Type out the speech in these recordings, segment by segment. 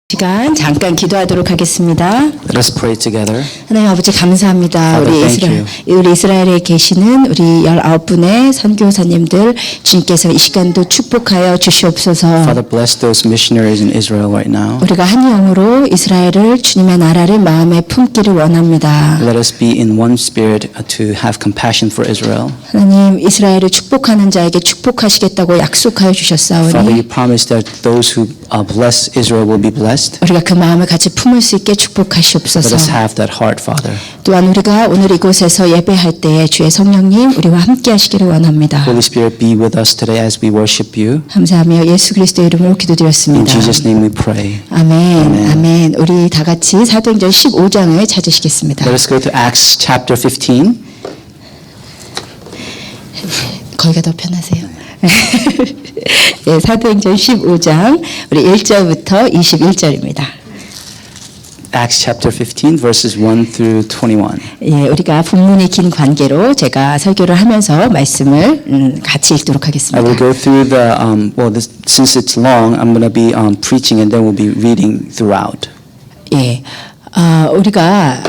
시간 잠깐 기도하도록 하겠습니다. Let us pray together. 하나님 아버지 감사합니다. Father, 우리 이스라엘에 계시는 우리 19분의 선교사님들 주님께서 이 시간도 축복하여 주시옵소서. Father, bless those missionaries in Israel right now. 우리가 한 영으로 이스라엘을 주님의 나라를 마음에 품기를 원합니다. Let us be in one spirit to have compassion for Israel. 하나님 이스라엘을 축복하는 자에게 축복하시겠다고 약속하여 Father, 주셨사오니 you promised that those who bless Israel will be blessed. 우리가 그 마음을 같이 품을 수 있게 Let 축복하시옵소서. us have that heart, Father. 또한 우리가 오늘 이곳에서 예배할 때에 주의 성령님 우리와 함께 하시기를 원합니다. Holy Spirit, be with us today as we worship you. 감사하며 예수 그리스도의 이름으로 In 기도드렸습니다. Jesus' name we pray. 아멘. 아멘. 우리 다 같이 사도행전 15장을 찾으시겠습니다. Let us go to Acts chapter 15. 거기가 더 편하세요. 네, 사도행전 15장 우리 1절부터 21절입니다. Acts chapter 15 verses 1 through 21. 예, 우리가 본문의 긴 관계로 제가 설교를 하면서 말씀을 같이 읽도록 I 하겠습니다. will go through the since it's long, I'm going to be preaching and then we'll be reading throughout. 예, 우리가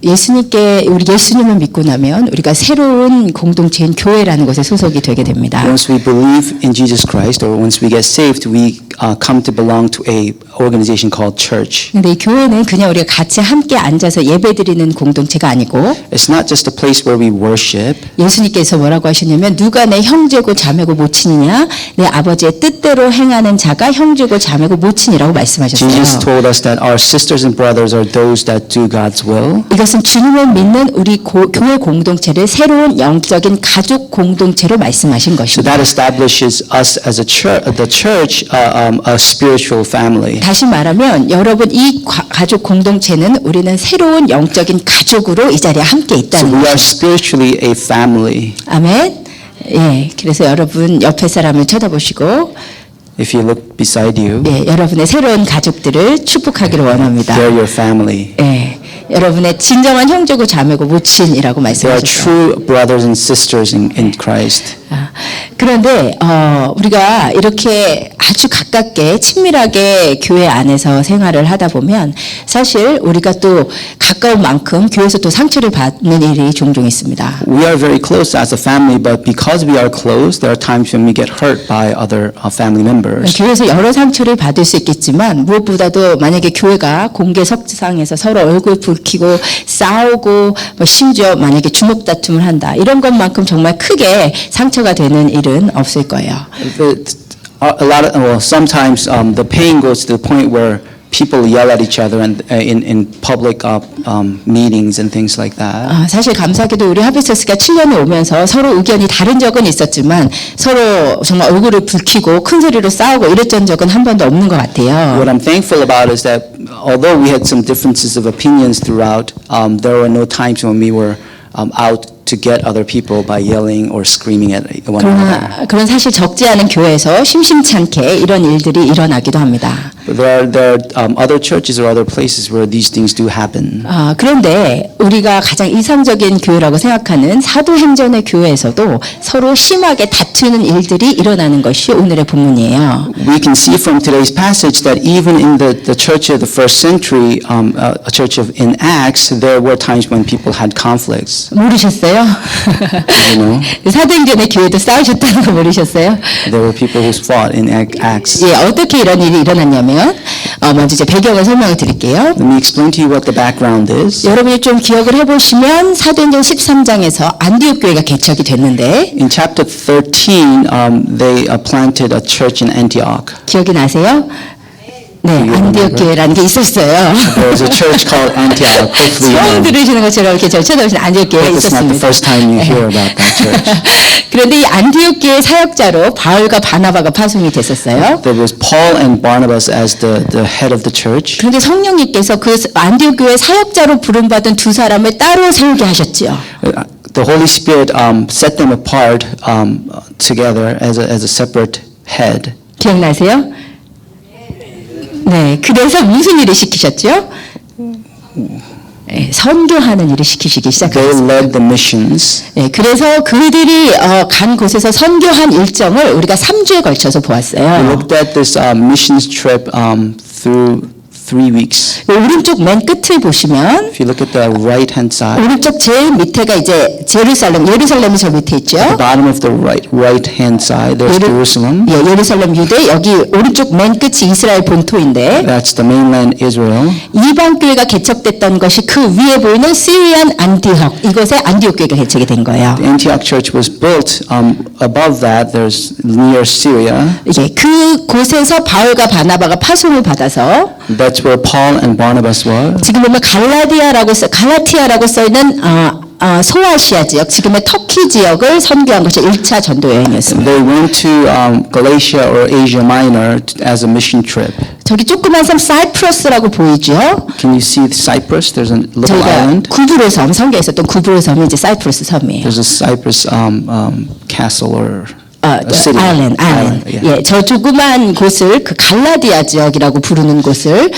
우리 예수님을 믿고 나면 우리가 새로운 공동체인 교회라는 곳에 소속이 되게 됩니다. Once we believe in Jesus Christ, or once we get saved, we come to belong to a organization called church. 근데 이 교회는 그냥 우리가 같이 함께 앉아서 예배드리는 공동체가 아니고 It's not just a place where we worship. 예수님께서 뭐라고 하셨냐면 누가 내 형제고 자매고 모친이냐 내 아버지의 뜻대로 행하는 자가 형제고 자매고 모친이라고 말씀하셨어요. Jesus told us that our sisters and brothers are those that do God's will. 이것은 주님을 믿는 우리 교회 공동체를 새로운 영적인 가족 공동체로 말씀하신 So 것입니다. that establishes us as the church, a spiritual family. 다시 말하면 여러분 이 가족 공동체는 우리는 새로운 영적인 가족으로 이 자리에 함께 So 있다는 we are 것입니다. spiritually a family. 아멘. 예, 그래서 여러분 옆에 사람을 쳐다보시고 If you look beside you, 예, 여러분의 새로운 가족들을 축복하기를 원합니다. they're your family. 예, 여러분의 진정한 형제고 자매고 모친이라고 They are 말씀하셨어요. true brothers and sisters in Christ. 그런데 우리가 이렇게 아주 가깝게 친밀하게 교회 안에서 생활을 하다 보면 사실 우리가 또 가까운 만큼 교회에서 또 상처를 받는 일이 종종 있습니다. We are very close as a family, but because we are close, there are times when we get hurt by other family members. 교회에서 여러 상처를 받을 수 있겠지만 무엇보다도 만약에 교회가 공개석상에서 서로 얼굴 붉히고 싸우고 심지어 만약에 주먹 다툼을 한다 이런 것만큼 정말 크게 상처가 되는 일은 없을 거예요. Sometimes the pain goes to the point where people yell at each other and in public meetings and things like that. 사실 감사하게도 우리 하비서스가 7년에 오면서 서로 의견이 다른 적은 있었지만 서로 정말 얼굴을 붉히고 큰 소리로 싸우고 이랬던 적은 한 번도 없는 것 같아요. What I'm thankful about is that although we had some differences of opinions throughout, there were no times when we were out to get other people by yelling or screaming at one another. 그러나 그런 사실 적지 않은 교회에서 심심찮게 이런 일들이 일어나기도 합니다. But there are other churches or other places where these things do happen. 그런데 우리가 가장 이상적인 교회라고 생각하는 사도행전의 교회에서도 서로 심하게 다투는 일들이 일어나는 것이 오늘의 본문이에요. We can see from today's passage that even in the church of the first century, a church in Acts, there were times when people had conflicts. 모르셨어요? You know, 사도행전의 교회도 싸우셨다는 거 모르셨어요? there were people who fought in Acts. 예, 어떻게 이런 일이 일어났냐면 먼저 이제 배경을 설명을 드릴게요. Let me explain to you what the background is. 여러분이 좀 기억을 해보시면 사도행전 13장에서 안디옥 교회가 개척이 됐는데 In chapter 13, they planted a church in Antioch. 기억이 나세요? 네, 안디옥 교회라는 게 있었어요. There was a church called Antioch. Hopefully, 처음 들으시는 것처럼 이렇게 저 쳐다보시는 안디옥 교회가 it's not the 있었습니다. first time you hear about that church. 그런데 이 안디옥 교회 사역자로 바울과 바나바가 파송이 됐었어요. There was Paul and Barnabas as the head of the church. 그런데 성령님께서 그 안디옥 교회 사역자로 부름받은 두 사람을 따로 세우게 하셨지요. The Holy Spirit set them apart together as a separate head. 기억나세요? 네, 그래서 무슨 일을 시키셨죠? 네, 선교하는 일을 시키시기 They 시작했습니다. led the missions. 네, 그래서 그들이 간 곳에서 선교한 일정을 우리가 3주에 걸쳐서 We 보았어요. looked at this missions trip through 3 weeks. 오른쪽 맨 끝을 보시면 If you look at the right-hand side, 오른쪽 제일 밑에가 이제 예루살렘이 저 밑에 있죠. at the bottom of the right-hand side, there's Jerusalem. 예, 예루살렘 유대, 여기 오른쪽 맨 끝이 이스라엘 본토인데 That's the mainland Israel. 이방 교회가 개척됐던 것이 그 위에 보이는 시리안 안티옥, 이곳에 안디옥 교회가 개척이 된 거예요. The Antioch church was built above that. There's near Syria. 예, 그곳에서 바울과 바나바가 파송을 받아서 That's where Paul and Barnabas were. 지금 보면 갈라티아라고 써 있는 소아시아 지역, 지금의 터키 지역을 선교한 것이 1차 전도 여행이었습니다. They went to Galatia or Asia Minor as a mission trip. 저기 조그만 섬 사이프러스라고 보이죠? Can you see Cyprus? There's a little 저희가 island. 구브로 섬, 성경에 있었던 구브로 섬이 이제 사이프러스 섬이에요. There's a Cyprus castle or a city. 아일랜드. yeah. 예, 저 조그만 곳을 그 갈라디아 지역이라고 부르는 곳을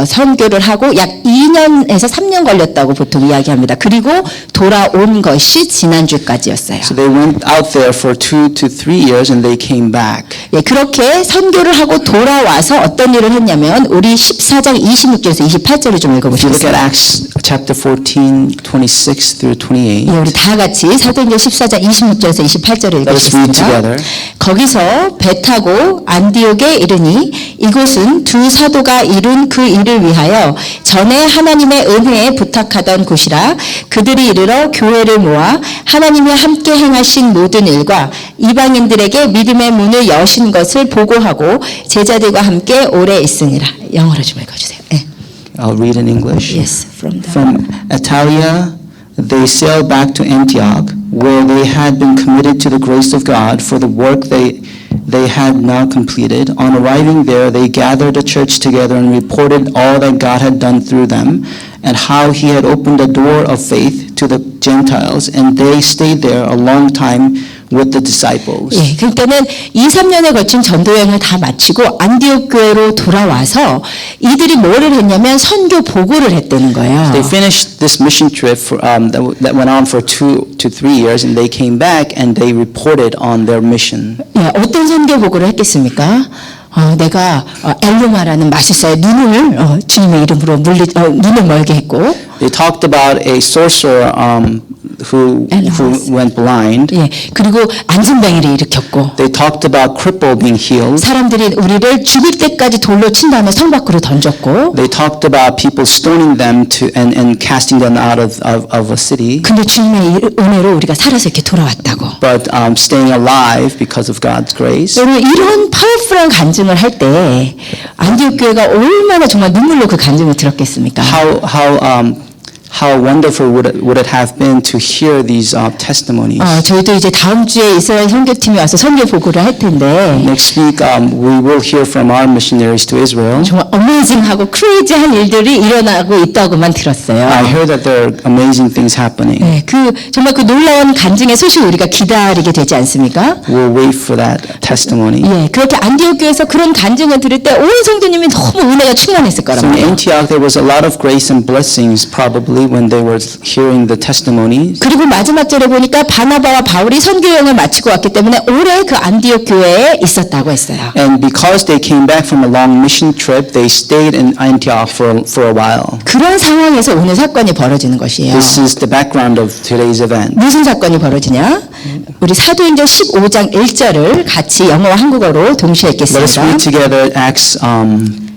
선교를 하고 약 2년에서 3년 걸렸다고 보통 이야기합니다. 그리고 돌아온 것이 지난주까지였어요. So they went out there for 2 to 3 years and they came back. 예, 그렇게 선교를 하고 돌아와서 어떤 일을 했냐면 우리 14장 26절에서 28절을 좀 If you look at 읽어보시겠어요? Acts chapter 14, 26 through 28, 예, 우리 다 같이 사도행전 14장 26절에서 28절을 Let us read 읽으시겠습니다. together. 거기서 배 타고 안디옥에 이르니 이곳은 두 사도가 이룬 그 일을 위하여 전에 하나님의 은혜에 부탁하던 곳이라. 그들이 이르러 교회를 모아 하나님이 함께 행하신 모든 일과 이방인들에게 믿음의 문을 여신 것을 보고하고 제자들과 함께 오래 있으니라. 영어로 좀 읽어주세요. 네. I'll read in English. Yes, from the From Attalia, they sailed back to Antioch, where they had been committed to the grace of God for the work they had now completed. On arriving there, they gathered the church together and reported all that God had done through them, and how he had opened the door of faith to the Gentiles, and they stayed there a long time with the disciples. 예, 그러니까는 2, 3년에 걸친 전도 여행을 다 마치고 안디옥 교회로 돌아와서 이들이 뭐를 했냐면 선교 보고를 했다는 거예요. They finished this mission trip that went on for 2 to 3 years, and they came back and they reported on their mission. 예, 어떤 선교 보고를 했겠습니까? 내가 엘루마라는 마술사의 눈을 주님의 이름으로 눈을 멀게 했고, They talked about a sorcerer who went blind. 예, 그리고 안진뱅이를 일으켰고, They talked about cripple being healed. 사람들이 우리를 죽일 때까지 돌로 친 다음에 성 밖으로 던졌고, They talked about people stoning them and casting them out of a city, 근데 주님의 은혜로 우리가 살아서 이렇게 돌아왔다고. but staying alive because of God's grace. 여러분, 이런 파워풀한 간증을 할 때 안디옥 교회가 얼마나 정말 눈물로 그 간증을 들었겠습니까? How wonderful would it have been to hear these testimonies? 저희도 이제 다음 주에 이스라엘 선교팀이 와서 선교 보고를 할 텐데 Next week, we will hear from our missionaries to Israel. 정말 어메이징하고 크레이지한 일들이 일어나고 있다고만 들었어요. I heard that there are amazing things happening. 네, 정말 그 놀라운 간증의 소식을 우리가 기다리게 되지 않습니까? We'll wait for that testimony. 예, 그렇게 안디옥 교회에서 그런 간증을 들을 때 온 성도님이 너무 은혜가 충만했을 거란 So in 말이에요. Antioch, there was a lot of grace and blessings probably when they were hearing the testimonies. 그리고 마지막 절에 보니까 바나바와 바울이 선교 여행을 마치고 왔기 때문에 오래 그 안디옥 교회에 있었다고 했어요. And because they came back from a long mission trip, they stayed in Antioch for a while. 그런 상황에서 오늘 사건이 벌어지는 것이에요. This is the background of today's event. 무슨 사건이 벌어지냐? 우리 사도행전 15장 1절을 같이 영어와 한국어로 동시에 Let us 읽겠습니다. read together Acts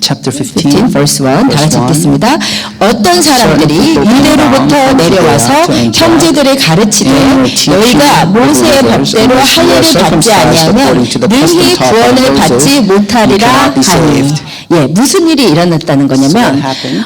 chapter 15. verse 1 다 같이 verse 1. 읽겠습니다. 어떤 사람들이 유대로부터 내려와서 형제들을 가르치되 너희가 모세의 법대로 할례를 받지 아니하면 능히 구원을 받지 못하리라 하니. 예, 무슨 일이 일어났다는 거냐면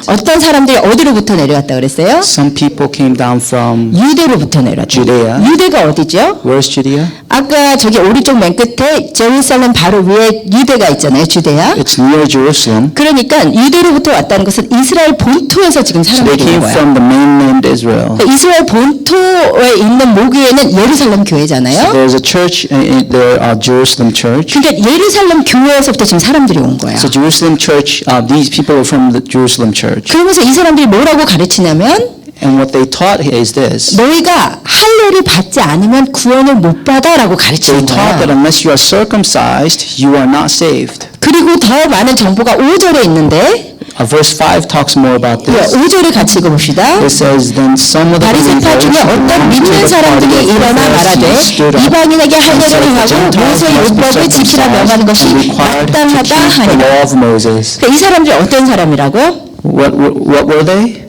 어떤 사람들이 어디로부터 내려왔다 그랬어요? Some people came down from 유대로부터 내려왔다. Judea. 유대가 어디죠? Where's Judea? 아까 저기 오른쪽 맨 끝에 제루살렘 바로 위에 유대가 있잖아요. 주대야. It's near Jerusalem. 그러니까 유대로부터 왔다는 것은 이스라엘 본토에서 지금 So they 사람들이 came 온 거야. from the mainland Israel. 이스라엘 본토에 있는 모교회는 예루살렘 교회잖아요. There's a church there, Jerusalem church. 그러니까 예루살렘 교회에서부터 지금 사람들이 온 거야. So Jerusalem church, these people are from the Jerusalem church. 그러면서 이 사람들이 뭐라고 가르치냐면 And what they taught is this. 너희가 할례를 받지 않으면 구원을 못 받아라고 They 가르치는 taught that 거야. unless you are circumcised, you are not saved. 그리고 더 많은 정보가 5절에 있는데 Verse 5 talks more about this. 5절을 같이 읽어봅시다. It says, then some of the 바리새파 believers 중에 어떤 belonging to 믿는 the party 사람들이 of the 일어나 말하되 Pharisees stood up 이방인에게 and 할례를 said, the 행하고 Gentiles 모세 must be 율법을 지키라 명하는 것이 circumcised and required to 마땅하다 keep the 하니라. law of Moses. 이 사람들이 어떤 사람이라고? What were they?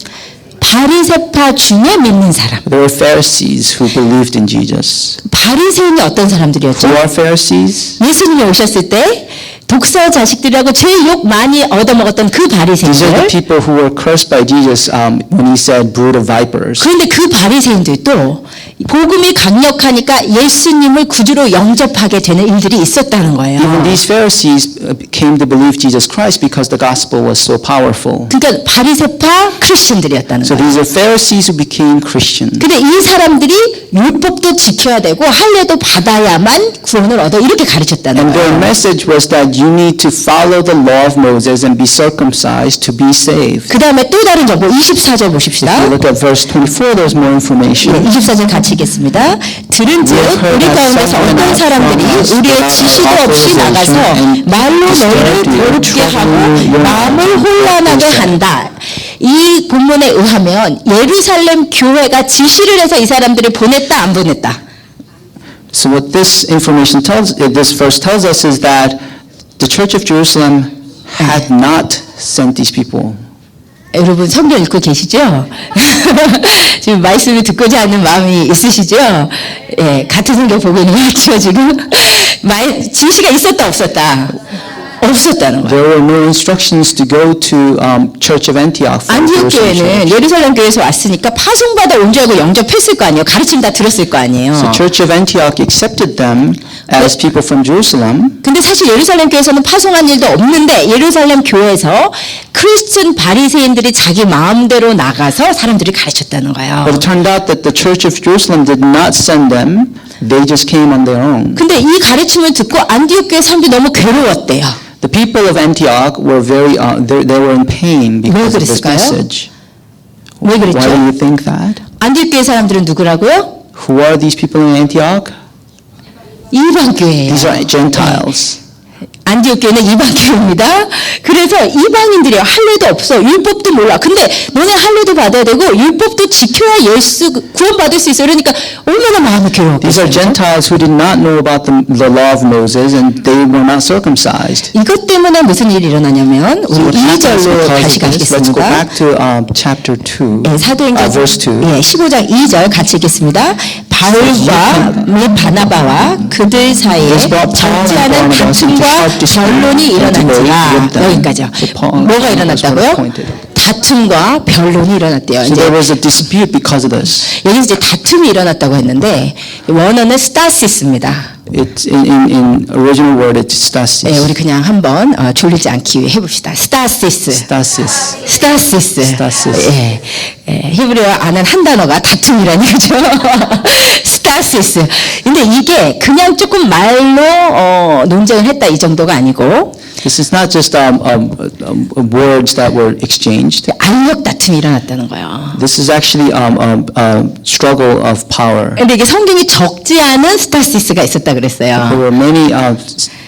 바리새파 중에 믿는 사람. They were Pharisees who believed in Jesus. 바리새인이 어떤 사람들이었죠? Who are Pharisees? 예수님이 오셨을 때 독사 자식들하고 제일 욕 많이 얻어먹었던 그 These are the 바리새인들. people who were cursed by Jesus when he said, brood of vipers. 그런데 그 바리새인들도 복음이 강력하니까 예수님을 구주로 영접하게 되는 일들이 있었다는 거예요. Even these Pharisees came to believe Jesus Christ because the gospel was so powerful. 그러니까 바리새파 크리스천들이었다는 So 거예요. these are Pharisees who became Christian. 근데 이 사람들이 율법도 지켜야 되고 할례도 받아야만 구원을 얻어 이렇게 가르쳤다는 And their 거예요. message was that you need to follow the law of Moses and be circumcised to be saved. 그 다음에 또 다른 정보 24절 If 보십시다. you look at verse 24, there's more information. 24절 같이 읽겠습니다. 들은즉 우리 가운데서 어떤 사람들이 우리의 지시도 없이 나가서 말로 너희를 더럽게 하고 마음을 혼란하게 한다. 이 본문에 의하면 예루살렘 교회가 지시를 해서 이 사람들을 보냈다 안 보냈다? So what this information this verse tells us is that the Church of Jerusalem had not sent these people. 여러분 성경 읽고 계시죠? 지금 말씀을 듣고자 하는 마음이 있으시죠? 예, 같은 성경 보고 있는 것 같죠 지금? 지시가 있었다 없었다? 없었다는 거예요. There were no instructions to go to Church of Antioch. from 안디옥 Jerusalem 교회는 church. 예루살렘 교회에서 왔으니까 파송받아 온 줄 알고 영접했을 거 아니에요. 가르침 다 들었을 거 아니에요. The Church of Antioch accepted them as people from Jerusalem. 근데 사실 예루살렘 교회에서는 파송한 일도 없는데 예루살렘 교회에서 크리스천 바리새인들이 자기 마음대로 나가서 사람들이 가르쳤다는 거예요. But it turned out that the Church of Jerusalem did not send them. They just came on their own. 근데 이 가르침을 듣고 안디옥 교회 사람들이 너무 괴로웠대요. The people of Antioch were they were in pain because of this 그랬을까요? message. 왜 Why do 그랬죠? you think that? 안디옥 교회 사람들은 누구라고요? Who are these people in Antioch? 이방 교회예요. These are Gentiles. 안디옥 교회는 이방 교회입니다. 그래서 이방인들이요. 할례도 없어. 율법도 몰라. 근데 너네 할례도 받아야 되고 율법도 지켜야 예수 구원받을 수 있어. 그러니까 얼마나 마음이 These are 괴로웠겠어요. Gentiles who did not know about the law of Moses and they were not circumcised. 이것 때문에 무슨 일이 일어나냐면 So 우리 what happens 2절로 because 다시 of this? Let's go 가겠습니다. back to chapter 2, 예, 사도행전 verse 2. 15장 2절 같이 읽겠습니다. 바울과 및 바나바와 그들 사이에 적지 않은 다툼과 변론이 일어났지라. 여기까지요. 뭐가 일어났다고요? 다툼과 변론이 일어났대요. So there 이제 was a dispute because of this. 여기 이제 다툼이 일어났다고 했는데 원어는 스타시스입니다. It's in original word it's 예, stasis. 우리 그냥 한번 졸리지 않기 위해 해봅시다. 스타시스. Stasis. 스타시스. 스타시스. 예, 예, 히브리어 아는 한 단어가 다툼이라는 거죠. 스타시스. 근데 이게 그냥 조금 말로 논쟁을 했다 이 정도가 아니고 This is not just words that were exchanged. 알력 다툼이 일어났다는 거예요. This is actually struggle of power. 근데 이게 성경이 적지 않은 스타시스가 있었다 그랬어요. There were many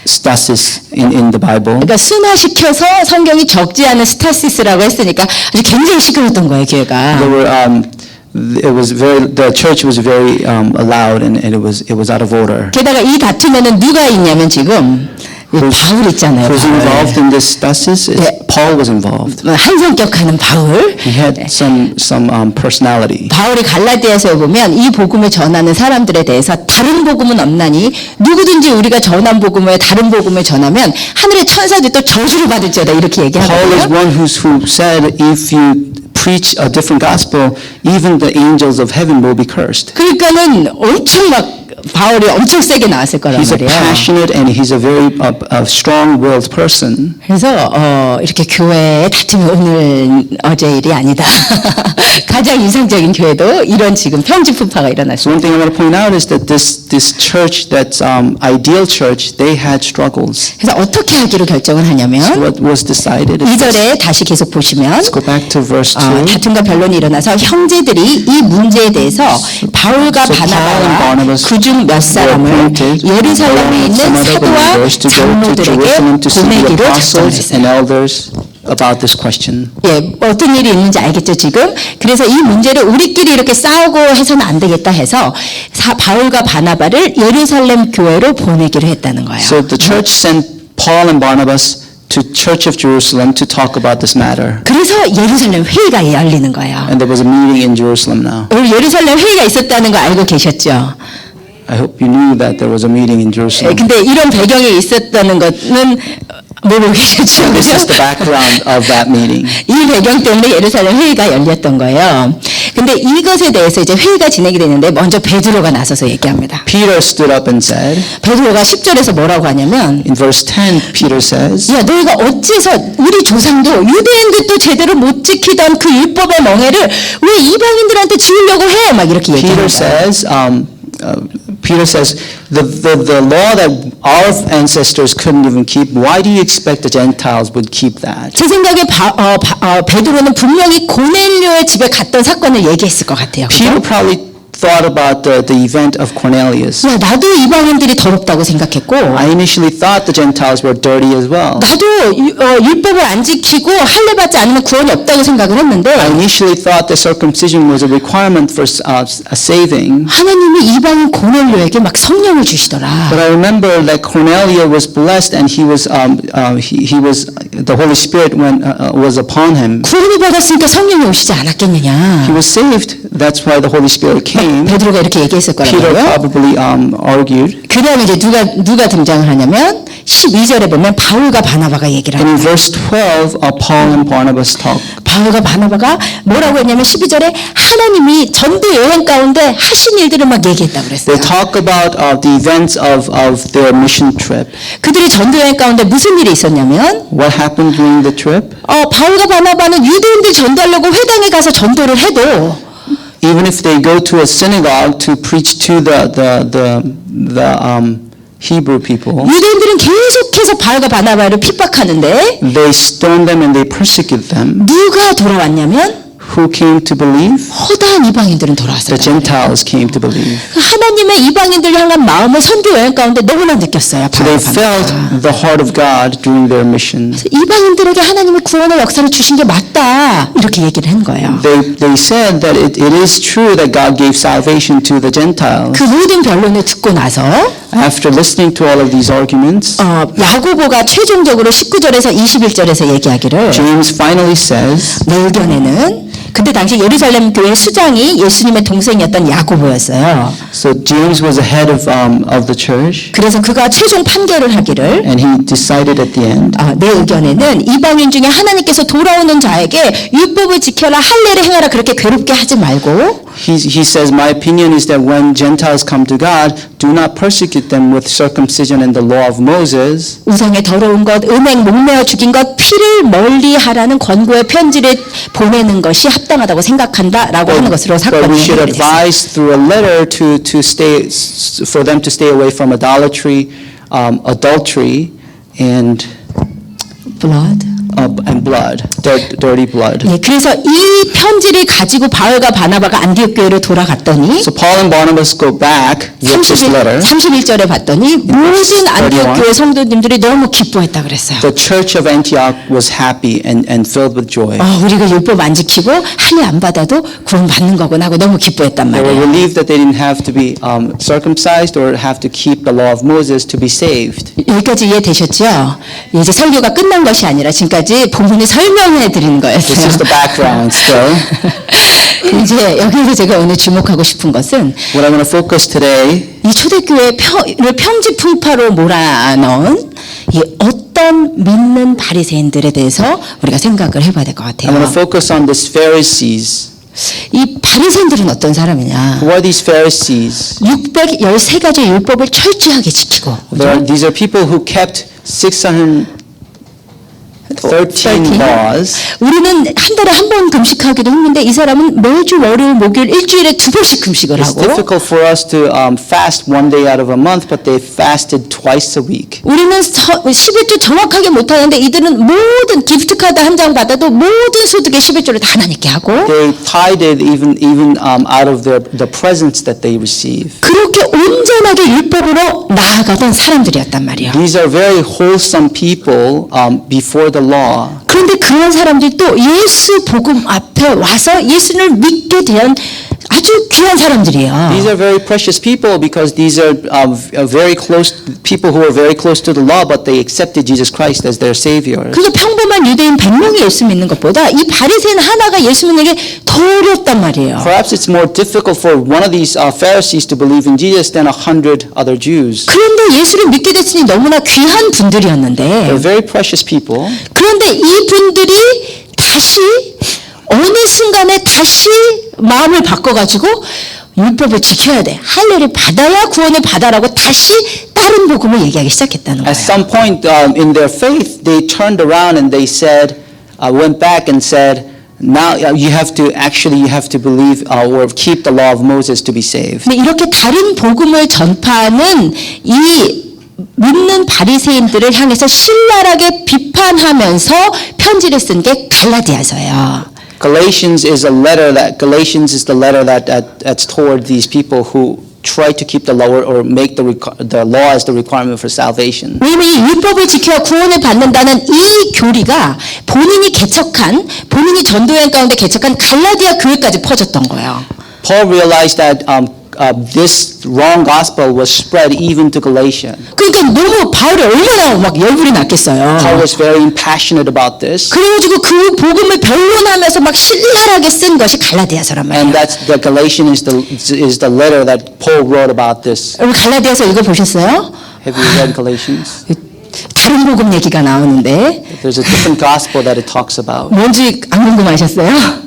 stasis in the Bible. 그러니까 순화시켜서 성경이 적지 않은 스타시스라고 했으니까 아주 굉장히 시끄러웠던 거예요, 교회가. There were the church was very loud and it was out of order. 게다가 이 다툼에는 누가 있냐면 지금 바울 있잖아요. Who's 바울. involved in this stasis? 네. Paul was involved. 한 성격하는 바울. He had some personality. 바울이 갈라디아서에 보면 이 복음을 전하는 사람들에 대해서 다른 복음은 없나니 누구든지 우리가 전한 복음 외에 다른 복음을 전하면 하늘의 천사들도 저주를 받을지어다 이렇게 Paul is 얘기하거든요. one who said if you preach a different gospel, even the angels of heaven will be cursed. 그러니까는 엄청 막 바울이 엄청 세게 나왔을 거란 He's a 말이에요. passionate and he's a very strong-willed person. 그래서 이렇게 교회의 다툼이 오늘 어제 일이 아니다. 가장 인상적인 교회도 이런 지금 편집분파가 So 일어났어요. one thing I want to point out is that this church, that's ideal church, they had struggles. 그래서 어떻게 하기로 결정을 So 하냐면 what was decided is 2절에 다시 계속 보시면 let's go back to verse 2. 다툼과 변론이 일어나서 형제들이 이 문제에 대해서 바울과 So Paul and 바나바와 Barnabas 그중 몇 were 사람을 appointed 예루살렘에 some 있는 other 사도와 believers to go to 장로들에게 Jerusalem to see the 보내기로 apostles 작정했어요. and elders about this question. 예, 어떤 일이 있는지 알겠죠, 지금? 그래서 이 문제를 우리끼리 이렇게 싸우고 해서는 안 되겠다 해서 바울과 바나바를 예루살렘 교회로 보내기로 했다는 거예요. So the church sent Paul and Barnabas to Church of Jerusalem to talk about this matter. 그래서 예루살렘 회의가 열리는 거예요. And there was a meeting in Jerusalem now. 오늘 예루살렘 회의가 있었다는 거 알고 계셨죠? I hope you knew that there was a meeting in 예, Jerusalem. 근데 이런 배경이 있었다는 것은 모르고 계셨죠? This is 그죠? the background of that meeting. 이 배경 때문에 예루살렘 회의가 열렸던 거예요. 근데 이것에 대해서 이제 회의가 진행이 되는데 먼저 베드로가 나서서 얘기합니다. Peter stood up and said, 베드로가 10절에서 뭐라고 하냐면 in verse 10, Peter says, 야 너희가 어째서 우리 조상도 유대인들도 제대로 못 지키던 그 율법의 멍에를 왜 이방인들한테 지우려고 해? 막 이렇게 Peter 얘기합니다. says, Peter says, the law that our ancestors couldn't even keep, why do you expect the Gentiles would keep that? 제 생각에 베드로는 분명히 고넬료의 집에 갔던 사건을 얘기했을 것 같아요. 그죠? Peter probably thought about the event of Cornelius. 야 나도 이방인들이 더럽다고 생각했고 I initially thought the Gentiles were dirty as well. 나도 율법을 안 지키고 할례 받지 않으면 구원이 없다고 생각을 했는데 I initially thought that circumcision was a requirement for saving. 하나님이 이방인 고넬료에게 막 성령을 주시더라. But I remember that Cornelius was blessed, and he was the Holy Spirit was upon him. 구원을 받았으니까 성령이 오시지 He 않았겠느냐. was saved. That's why the Holy Spirit came. 베드로가 이렇게 얘기했을 Peter 거라고요. probably argued. 그 다음에 이제 누가 등장을 하냐면 12절에 보면 바울과 바나바가 얘기를 And in 합니다. verse 12, Paul and Barnabas talk. 바울과 바나바가 뭐라고 했냐면 12절에 하나님이 전도 여행 가운데 하신 일들을 막 얘기했다고 그랬어요. They talk about the events of their mission trip. 그들이 전도 여행 가운데 무슨 일이 있었냐면 What happened during the trip? 바울과 바나바는 유대인들 전도하려고 회당에 가서 전도를 해도 Even if they go to a synagogue to preach to the Hebrew people, 유대인들은 계속해서 바울과 바나바를 핍박하는데 they stone them and they persecute them. 누가 돌아왔냐면 Who came to believe? 허다한 이방인들은 돌아왔어요. The Gentiles came to believe. 하나님의 이방인들 향한 마음을 선교 여행 가운데 너무나 느꼈어요. So they 바울과 felt 바나바가. the heart of God during their mission. 이방인들에게 하나님의 구원의 역사를 주신 게 맞다 이렇게 얘기를 한 거예요. They said that it is true that God gave salvation to the Gentiles. 그 모든 변론을 듣고 나서 After listening to all of these arguments, 야고보가 최종적으로 19절에서 21절에서 얘기하기를 James finally says, 내 의견에는 그때 당시 예루살렘 교회 수장이 예수님의 동생이었던 야고보였어요. so James was the head of the church, 그래서 그가 최종 판결을 하기를 and he decided at the end, 내 의견에는 이방인 중에 하나님께서 돌아오는 자에게 율법을 지켜라 할례를 행하라 그렇게 괴롭게 하지 말고 he says, my opinion is that when Gentiles come to God, do not persecute them with circumcision and the law of Moses. 우상의 더러운 것, 음행, 목매어 죽인 것, 피를 멀리하라는 권고의 편지를 보내는 것이 합당하다고 생각한다라고 하는 것으로 But 사건을 we should 해결했어요. advise through a letter to stay for them to stay away from idolatry, adultery, and blood, dirty blood. 예, 그래서 이 편지를 가지고 바울과 바나바가 안디옥 교회로 돌아갔더니 So Paul and Barnabas go back with this letter. 31절에 봤더니 모든 안디옥 31. 교회 성도님들이 너무 기뻐했다 그랬어요. The church of Antioch was happy and filled with joy. 우리가 율법 안 지키고 할례 안 받아도 구원 받는 거구나 하고 너무 기뻐했단 They were 말이에요. relieved that they didn't have to be circumcised or have to keep the law of Moses to be saved. 여기까지 이해되셨죠? 이제 설교가 끝난 것이 아니라 지금까지 본문을 설명해 드리는 This is 거였어요. the background still. 이제 여기서 제가 오늘 주목하고 싶은 것은 What I'm going to focus today 이 초대교회를 평지풍파로 몰아넣은 이 어떤 믿는 바리새인들에 대해서 우리가 생각을 해봐야 될 것 I'm 같아요. going to focus on these Pharisees. 이 바리새인들은 어떤 사람이냐? Who are these Pharisees? 613가지 율법을 철저하게 지키고 These are people who kept 613 laws. 우리는 한 달에 한 번 금식하기도 했는데 이 사람은 매주 월요일 목요일 일주일에 2번씩 금식을 It's 하고 difficult for us to fast one day out of a month, but they fasted twice a week. 우리는 11조 정확하게 못하는데 이들은 모든 기프트 카드 한 장 받아도 모든 소득의 11조를 다 하나님께 하고 They tithed even out of the presents that they receive. 그렇게 온전하게 율법으로 나아가던 사람들이었단 말이에요. These are very wholesome people before the law. 그런데 그런 사람들이 또 예수 복음 앞에 와서 예수를 믿게 된 아주 귀한 사람들이에요. These are very precious people because these are very close people who are very close to the law, but they accepted Jesus Christ as their Savior. 그래서 평범한 유대인 100명이 예수 믿는 것보다 이 바리새인 하나가 예수 믿는 게 더 어렵단 말이에요. Perhaps it's more difficult for one of these Pharisees to believe in Jesus than 100 other Jews. 그런데 예수를 믿게 됐으니 너무나 귀한 분들이었는데 They're very precious people. 그런데 이 분들이 다시 어느 순간에 다시 마음을 바꿔가지고 율법을 지켜야 돼. 할례를 받아야 구원을 받아라고 다시 다른 복음을 얘기하기 시작했다는 At 거예요. some point in their faith, they turned around and they said, went back and said, now you have to believe or keep the law of Moses to be saved. 근데 이렇게 다른 복음을 전파하는 이 믿는 바리새인들을 향해서 신랄하게 비판하면서 편지를 쓴 게 갈라디아서예요. Galatians is the letter that's toward these people who try to keep the law or make the law as the requirement for salvation. 왜냐면 이 율법을 지켜야 구원을 받는다는 이 교리가 본인이 전도여행 가운데 개척한 갈라디아 교회까지 퍼졌던 거예요. Paul realized that this wrong gospel was spread even to Galatia. 그러니까 너무 바울이 얼마나 막 열불이 났겠어요. Paul was very impassionate about this. 그래가지고 그 복음을 변론하면서 막 신랄하게 쓴 것이 갈라디아서란 말이에요. And that's the Galatian is the letter that Paul wrote about this. 여러분 갈라디아서 읽어보셨어요? Have you read Galatians? 다른 복음 얘기가 나오는데 There's a different gospel that it talks about. 뭔지 안 궁금하셨어요?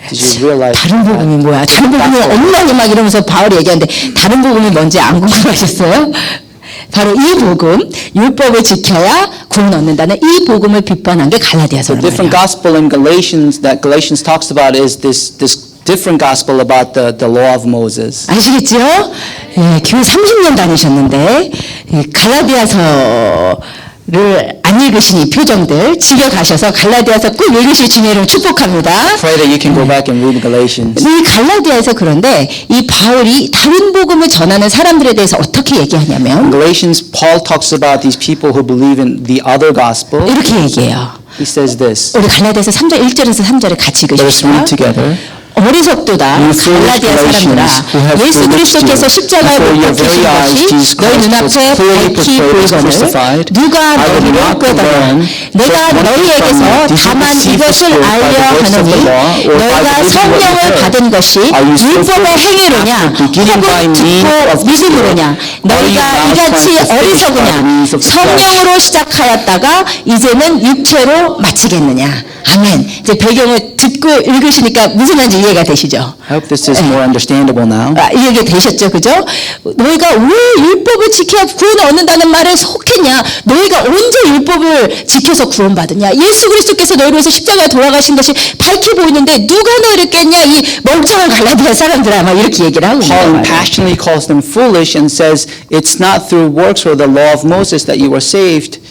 Did you realize 다른 복음이 뭐야? 다른 복음이 없나니 막 이러면서 바울이 얘기하는데 다른 복음이 뭔지 안 궁금하셨어요? 바로 이 복음, 율법을 지켜야 구원 얻는다는 이 복음을 비판한 게 갈라디아서란 The different 말이에요. gospel in Galatians that Galatians talks about is this different gospel about the law of Moses. 아시겠죠? 예, 교회 30년 다니셨는데 갈라디아서를 안 읽으신 이 표정들 집에 가셔서 갈라디아서 꼭 읽으실 주님의 이름 축복합니다. Pray that you can go back and read Galatians. 이 갈라디아에서 그런데 이 바울이 다른 복음을 전하는 사람들에 대해서 어떻게 In 얘기하냐면 Galatians, Paul talks about these people who believe in the other gospel. 이렇게 얘기해요. He says this. 우리 갈라디아서 3절 1절에서 3절을 같이 Let's 읽으십시다. read together. 어리석도다 You foolish 갈라디아 사람들아 Galatians, who have 예수 그리스도께서 bewitched you. 십자가에 Before 못 your very eyes, 박히신 Jesus 것이 너희 Christ was 눈앞에 clearly 밝히 portrayed as 보이거늘 crucified. 누가 I will 너희를 not 꾀더라 condemn, 내가 but what 너희에게서 from you? Did you 다만 receive the 이것을 Spirit by 알려 the works of 하느니 the law, or by 너희가 believing what you 성령을 heard? 받은 것이 Are you still 율법의 foolish 행위로냐 after beginning by 혹은 means 듣고 of the 믿음으로냐 Spirit? 너희가 Are you now 이같이 trying to finish by 어리석으냐 means of the 성령으로 시작하였다가 이제는 육체로 마치겠느냐 아멘. 이제 배경을 듣고 읽으시니까 무슨 말인지 이해가 되시죠? I hope this is more understandable now. 이해가 되셨죠? 그죠? 너희가 왜 율법을 지켜야 구원을 얻는다는 말에 속했냐? 너희가 언제 율법을 지켜서 구원받느냐? 예수 그리스도께서 너희를 위해서 십자가에 돌아가신 것이 밝히 보이는데 누가 너희를 깼냐? 이 멀쩡한 갈라디아 사람들아 막 이렇게 얘기를 하고 Paul 있는 거예요. passionately calls them foolish and says it's not through works or the law of Moses that you were saved,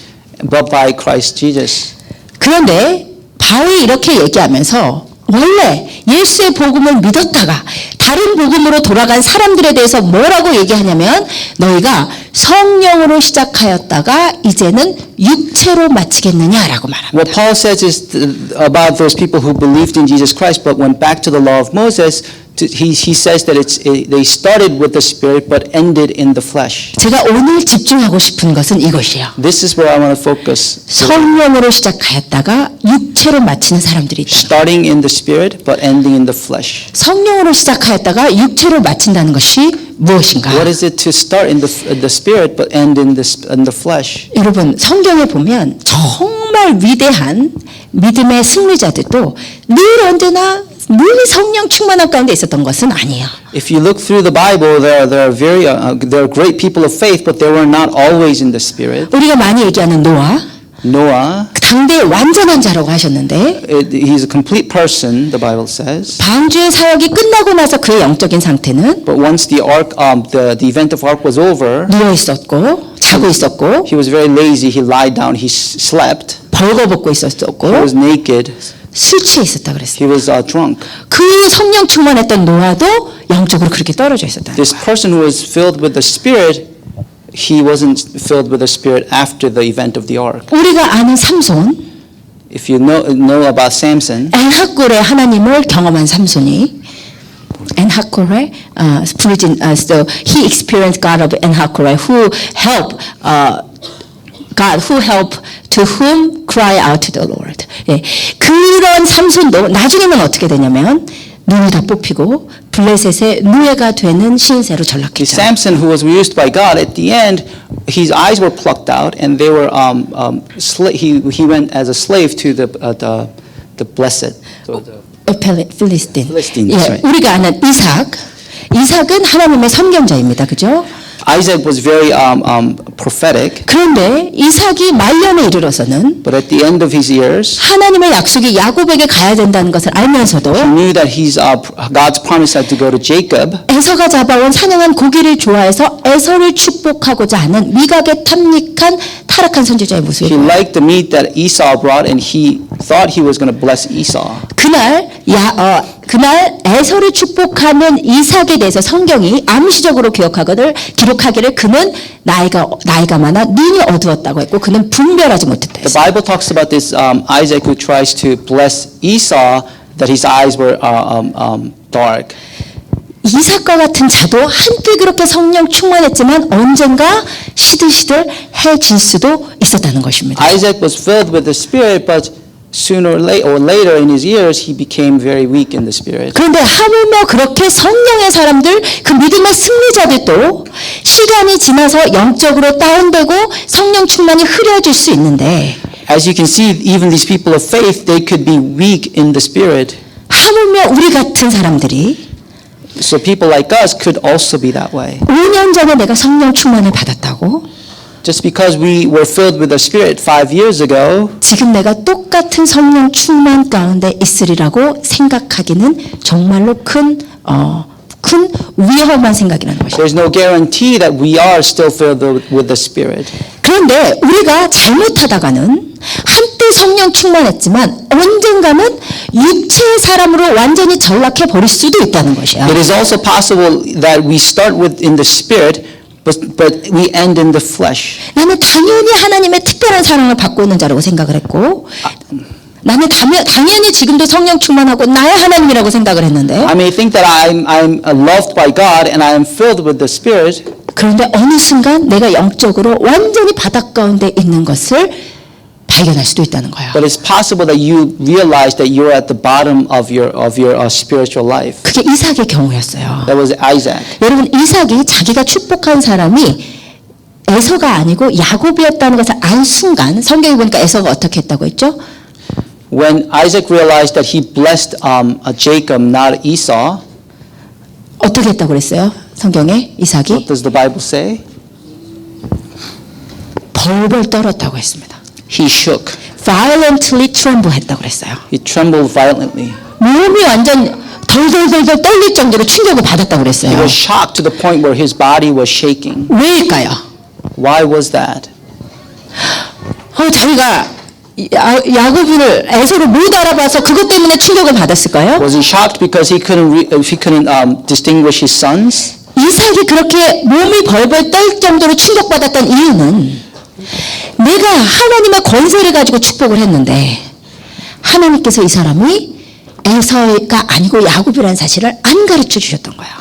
but by Christ Jesus. 그런데 바울이 이렇게 얘기하면서 원래 예수의 복음을 믿었다가 다른 복음으로 돌아간 사람들에 대해서 뭐라고 얘기하냐면 너희가 성령으로 시작하였다가 이제는 육체로 마치겠느냐라고 말합니다. What Paul says is about those people who believed in Jesus Christ but went back to the law of Moses. He says that they started with the Spirit but ended in the flesh. 제가 오늘 집중하고 싶은 것은 이것이에요. This is where I want to focus. 성령으로 시작하였다가 육체로 마치는 사람들이 있다. Starting in the Spirit but ending in the flesh. 성령으로 시작하였다가 육체로 마친다는 것이 무엇인가? What is it to start in the Spirit but end in the flesh? 여러분 성경에 보면 정말 위대한 믿음의 승리자들도 늘 언제나 늘 성령 충만함 가운데 있었던 것은 아니에요. If you look through the Bible, there are great people of faith, but they were not always in the Spirit. 우리가 많이 얘기하는 노아, Noah, 당대의 완전한 자라고 하셨는데 he's a complete person, the Bible says. 방주의 사역이 끝나고 나서 그의 영적인 상태는 But once the ark, the event of ark was over, 누워 있었고 자고 있었고 he was very lazy. He lied down. He slept. 벌거벗고 He 있었고 was naked. 술 취해 있었다 그랬어요. He was drunk. 그 성령 충만했던 노아도 영적으로 그렇게 떨어져 있었다. This person who was filled with the Spirit, he wasn't filled with the Spirit after the event of the ark. 우리가 아는 삼손 If you know about Samson, 엔하골의 하나님을 경험한 삼손이 엔하골의 so he experienced God of 엔하골의 who help God who help to whom cry out to the Lord. 예, 그런 삼손도 나중에는 어떻게 되냐면 눈이 다 뽑히고 블레셋의 노예가 되는 신세로 전락했죠. Samson, who was used by God, at the end, his eyes were plucked out, and they were he went as a slave to the blessed. 필리스틴. Philistine, 예, that's right. 우리가 아는 이삭은 하나님의 선견자입니다. 그죠? Isaac was very prophetic, 그런데 이삭이 말년에 이르러서는 but at the end of his years, 하나님의 약속이 야곱에게 가야 된다는 것을 알면서도 he knew that God's promise had to go to Jacob. 에서가 잡아온 사냥한 고기를 좋아해서 에서를 축복하고자 하는 미각에 탐닉한 타락한 선지자의 모습이 He 보여요. liked the meat that Esau brought, and he thought he was going to bless Esau. 그날 에서를 축복하는 이삭에 대해서 성경이 암시적으로 기록하기를 그는 나이가 많아 눈이 어두웠다고 했고 그는 분별하지 못했다 The 했어요. Bible talks about this Isaac who tries to bless Esau, that his eyes were dark. 이삭과 같은 자도 한때 그렇게 성령 충만했지만 언젠가 시들시들해질 수도 있었다는 것입니다. Isaac was filled with the Spirit, but sooner or later in his years, he became very weak in the Spirit. 그런데 하물며 그렇게 성령의 사람들, 그 믿음의 승리자들도 시간이 지나서 영적으로 다운되고 성령 충만이 흐려질 수 있는데 As you can see, even these people of faith, they could be weak in the Spirit. 하물며 우리 같은 사람들이 So people like us could also be that way. 5년 전에 내가 성령 충만을 받았다고 Just because we were filled with the Spirit 5 years ago, 지금 내가 똑같은 성령 충만 가운데 있으리라고 생각하기는 정말로 큰 위험한 생각이라는 것이죠. there's no guarantee that we are still filled with the Spirit. 그런데 우리가 잘못하다가는 한때 성령 충만했지만 언젠가는 육체의 사람으로 완전히 전락해 버릴 수도 있다는 것이야. It is also possible that we start in the Spirit, but we end in the flesh. 나는 당연히 하나님의 특별한 사랑을 받고 있는 자라고 생각을 했고 나는 당연히 지금도 성령 충만하고 나의 하나님이라고 생각을 했는데 I may think that I'm loved by God and I am filled with the Spirit, 그런데 어느 순간 내가 영적으로 완전히 바닥 가운데 있는 것을 발견할 수도 있다는 거예요. but it's possible that you realize that you're at the bottom of your spiritual life. 그게 이삭의 경우였어요. That was Isaac. 여러분 이삭이 자기가 축복한 사람이 에서가 아니고 야곱이었다는 것을 안 순간 성경에 보니까 에서가 어떻게 했다고 했죠? When Isaac realized that he blessed Jacob, not Esau, 어떻게 했다고 그랬어요? 성경에 what 이삭이 does the Bible say? 벌벌 떨었다고 했습니다. He shook. violently tremble 했다고 그랬어요. He trembled violently. 몸이 완전 덜덜덜덜 떨릴 정도로 충격을 받았다고 He 그랬어요. was shocked to the point where his body was shaking. 왜일까요? Why was that? 자기가 야곱을 에서를 못 알아봐서 그것 때문에 충격을 받았을까요? Was he shocked because he couldn't distinguish his sons? 이삭이 그렇게 몸이 벌벌 떨 정도로 충격받았던 이유는 내가 하나님의 권세를 가지고 축복을 했는데 하나님께서 이 사람이 에서가 아니고 야곱이라는 사실을 안 가르쳐 주셨던 거예요.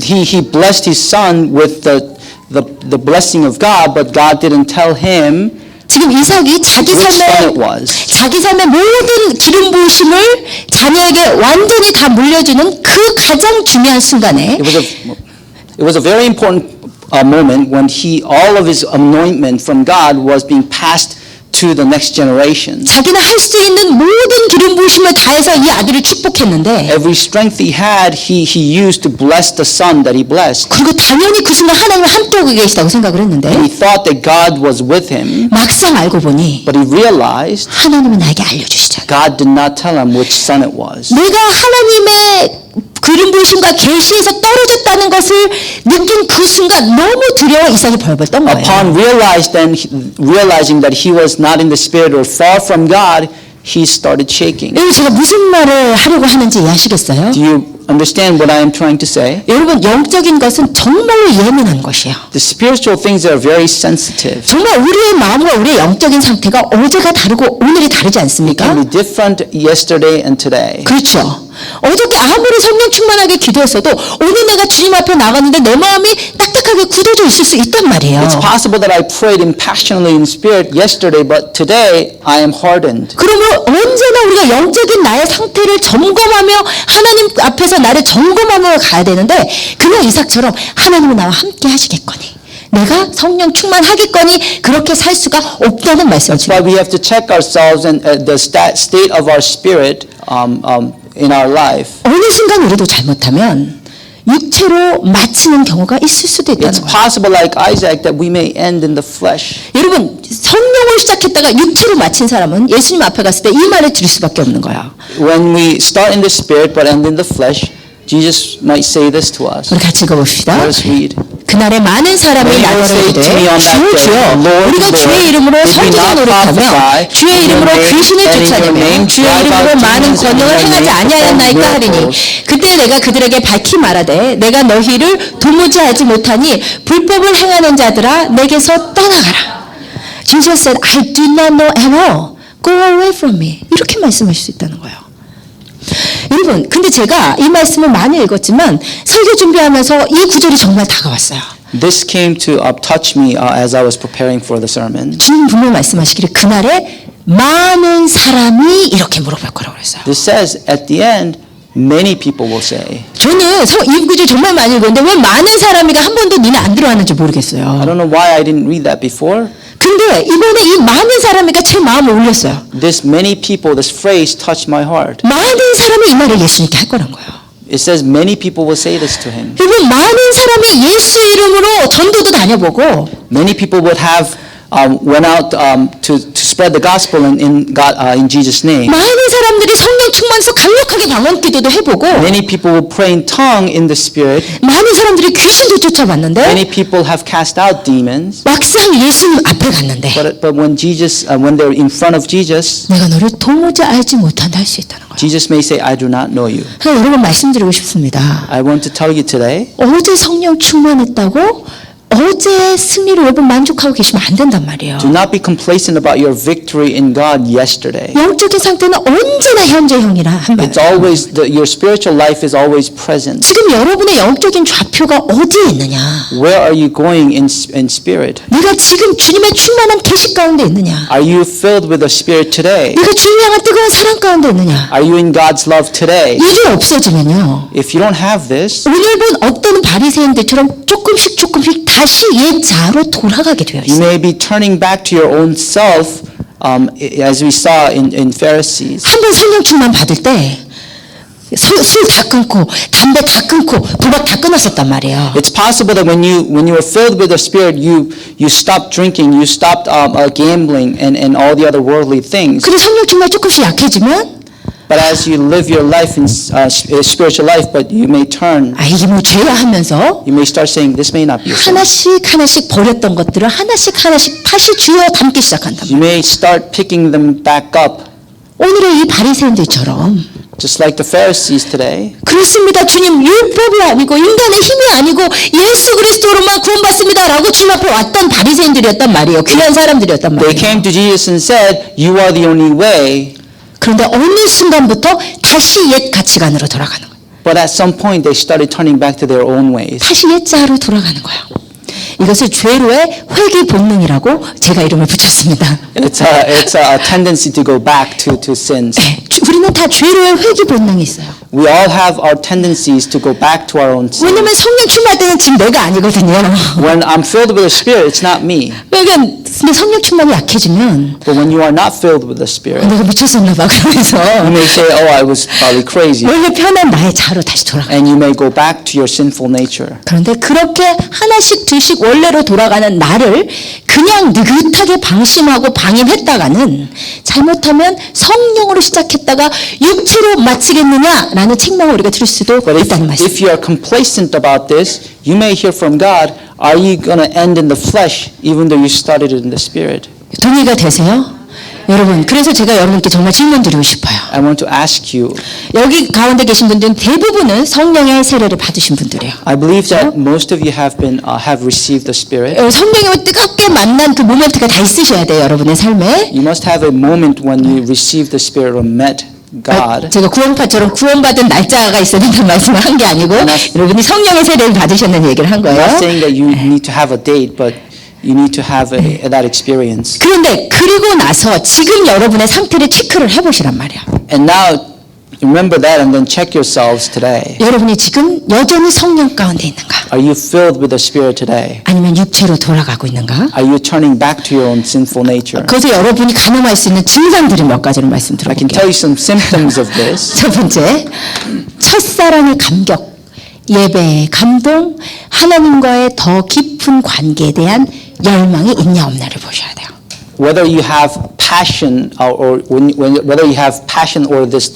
He blessed his son with the blessing of God, but God didn't tell him 지금 이삭이 자기 which son it 삶의 was. 자기 삶의 모든 기름 부으심을 자녀에게 완전히 다 물려주는 그 가장 중요한 순간에 It was a very important moment when all of his anointment from God was being passed to the next generation. 자기는 할 수 있는 모든 기름 부으심을 다해서 이 아들을 축복했는데 Every strength he had, he used to bless the son that he blessed. 그리고 당연히 그 순간 하나님은 함께하고 계시다고 생각을 했는데 He thought that God was with him, 막상 알고 보니 but he realized 하나님은 나에게 알려주시잖아요. God did not tell him which son it was. 내가 하나님의 기름 부으심과 계시에서 떨어졌다는 것을 느낀 그 순간 너무 두려워 이삭이 벌벌 떤 거예요. Upon realizing that he was not in the spirit or far from God, he started shaking. 여러분 제가 무슨 말을 하려고 하는지 이해하시겠어요? Do you understand what I am trying to say? 여러분 영적인 것은 정말로 예민한 것이에요. The spiritual things are very sensitive. 정말 우리의 마음과 우리의 영적인 상태가 어제가 다르고 오늘이 다르지 Can 않습니까? be different yesterday and today. 그렇죠. 어저께 아무리 성령 충만하게 기도했어도 오늘 내가 주님 앞에 나갔는데 내 마음이 딱딱하게 굳어져 있을 수 있단 말이에요. It's possible that I prayed impassionately in spirit yesterday, but today I am hardened. 그러므로 언제나 우리가 영적인 나의 상태를 점검하며 하나님 앞에서 나를 점검하며 가야 되는데 그냥 이삭처럼 하나님은 나와 함께 하시겠거니 내가 성령 충만하겠거니 그렇게 살 수가 없다는 말씀을 That's why 주세요. we have to check ourselves and the state of our spirit in our life. 어느 순간 우리도 잘못하면 육체로 마치는 경우가 있을 수도 있다는 It's 거예요. possible, like Isaac, that we may end in the flesh. 여러분 성령을 시작했다가 육체로 마친 사람은 예수님 앞에 갔을 때 이 말을 들을 수밖에 없는 거예요. When we start in the spirit but end in the flesh, Jesus might say this to us. 우리 같이 읽어봅시다. Let us read. 그날에 많은 사람이 When you 나더러 say 이르되 to me on that 주여 day, 주여 Lord, 우리가 Lord, 주의 이름으로 did we 선지자 not 노릇하며 prophesy 주의 in 이름으로 your name, 귀신을 and in your 쫓아내며 name 주의 drive 이름으로 out 많은 demons, and in 권능을 your 행하지 name 아니하였나이까 perform 하리니 miracles? 그때 내가 그들에게 밝히 말하되 내가 너희를 도무지 알지 못하니 불법을 행하는 자들아 내게서 떠나가라. Jesus said, I do not know at all. Go away from me. 이렇게 말씀하실 수 있다는 거예요. 여러분, 근데 제가 이 말씀을 많이 읽었지만 설교 준비하면서 이 구절이 정말 다가왔어요. This came to touch me as I was preparing for the sermon. 주님 분명 말씀하시기를 그날에 많은 사람이 이렇게 물어볼 거라고 그랬어요. This says, at the end, many people will say. 저는 이 구절 정말 많이 읽었는데 왜 많은 사람이가 한 번도 눈에 안 들어왔는지 I 모르겠어요. don't know why I didn't read that before. 근데 이번에 이 많은 사람이가 제 마음을 울렸어요. This many people, this phrase touched my heart. 많은 사람이 이 말을 예수님께 할 거란 거예요. It says many people will say this to him. 여러분 많은 사람이 예수 이름으로 전도도 다녀보고 Many people would have went out to spread the gospel in Jesus' name. 많은 사람들이 성령 충만해서 강력하게 방언 기도도 해보고 Many people will pray in tongue in the spirit. 많은 사람들이 귀신도 쫓아봤는데 Many people have cast out demons. 막상 예수님 앞에 갔는데 But when they're in front of Jesus, 내가 너를 도무지 알지 못한다 할 수 있다는 거예요. Jesus may say, I do not know you. 그래서 여러분 말씀드리고 싶습니다. I want to tell you today, 어제 성령 충만했다고 어제의 승리로 여러분 만족하고 계시면 안 된단 말이에요. do not be complacent about your victory in God yesterday. 영적인 상태는 언제나 현재형이라 한 말. It's always, your spiritual life is always present. 지금 여러분의 영적인 좌표가 어디에 있느냐? Where are you going in spirit? 네가 지금 주님의 충만한 계시 가운데 있느냐? Are you filled with the Spirit today? 네가 주님을 향한 뜨거운 사랑 가운데 있느냐? Are you in God's love today? 이게 없어지면요. If you don't have this, 오늘 본 어떤 바리새인들처럼 조금씩 다시 옛 자로 돌아가게 되어 you 있어요. may be turning back to your own self, as we saw in Pharisees. 한번 성령 충만 받을 때 술 다 끊고 담배 다 끊고 도박 다 끊었었단 말이에요. It's possible that when you were filled with the Spirit, you stopped drinking, you stopped gambling, and all the other worldly things. 근데 성령 충만 조금씩 약해지면 But as you live your life in spiritual life, but you may turn, 아 이게 뭐 죄야 하면서 you may start saying, this may not be a sin. 하나씩 버렸던 것들을 하나씩 다시 주워 담기 시작한다. You may start picking them back up, 오늘의 이 바리새인들처럼 just like the Pharisees today. 그렇습니다. 주님 율법이 아니고 인간의 힘이 아니고 예수 그리스도로만 구원받습니다라고 주님 앞에 왔던 바리새인들이었단 말이에요. 귀한 사람들이었단 They 말이에요. came to Jesus and said, you are the only way. 그런데 어느 순간부터 다시 옛 가치관으로 돌아가는 거예요. But at some point, they started turning back to their own ways. 다시 옛 자로 돌아가는 거예요. 이것을 죄로의 회귀 본능이라고 제가 이름을 붙였습니다. It's a tendency to go back to sins. 네, 우리는 다 죄로의 회귀 본능이 있어요. We all have our tendencies to go back to our own sins. 왜냐면 성령 충만할 때는 지금 내가 아니거든요. When I'm filled with the Spirit, it's not me. 그러니까 근데 성령 충만이 약해지면 But when you are not filled with the Spirit, 내가 미쳤었나 봐 그러면서 you may say, oh, I was probably crazy. 원래 편한 나의 자로 다시 돌아가. And you may go back to your sinful nature. 그런데 그렇게 하나씩 둘씩 원래로 돌아가는 나를 그냥 느긋하게 방심하고 방임했다가는 잘못하면 성령으로 시작했다가 육체로 마치겠느냐라는 책망을 우리가 들을 수도 있다는 말씀. If you are complacent about this, you may hear from God, are you going to end in the flesh even though you started in the Spirit? 동의가 되세요? 여러분, 그래서 제가 여러분께 정말 질문 드리고 싶어요. I want to ask you, 여기 가운데 계신 분들은 대부분은 성령의 세례를 받으신 분들이에요. I believe that most of you have received the Spirit. 성령님을 뜨겁게 만난 그 모멘트가 다 있으셔야 돼요, 여러분의 삶에. You must have a moment when you received the Spirit or met God. 제가 구원파처럼 구원받은 날짜가 있어야 된다는 말씀을 한 게 아니고 여러분이 성령의 세례를 받으셨는 얘기를 한 I'm 거예요. not saying that you need to have a date, but you need to have that experience. 그런데 그리고 나서 지금 여러분의 상태를 체크를 해보시란 말이야. And now, remember that and then check yourselves today. 여러분이 지금 여전히 성령 가운데 있는가? Are you filled with the Spirit today? 아니면 육체로 돌아가고 있는가? Are you turning back to your own sinful nature? 그래서 여러분이 가늠할 수 있는 증상들을 몇 가지를 I can 말씀드려볼게요. tell you some symptoms of this. 첫 번째, 첫사랑의 감격, 예배의 감동, 하나님과의 더 깊은 관계에 대한 열망이 있냐 없냐를 보셔야 돼요. Whether you have passion whether you have passion or this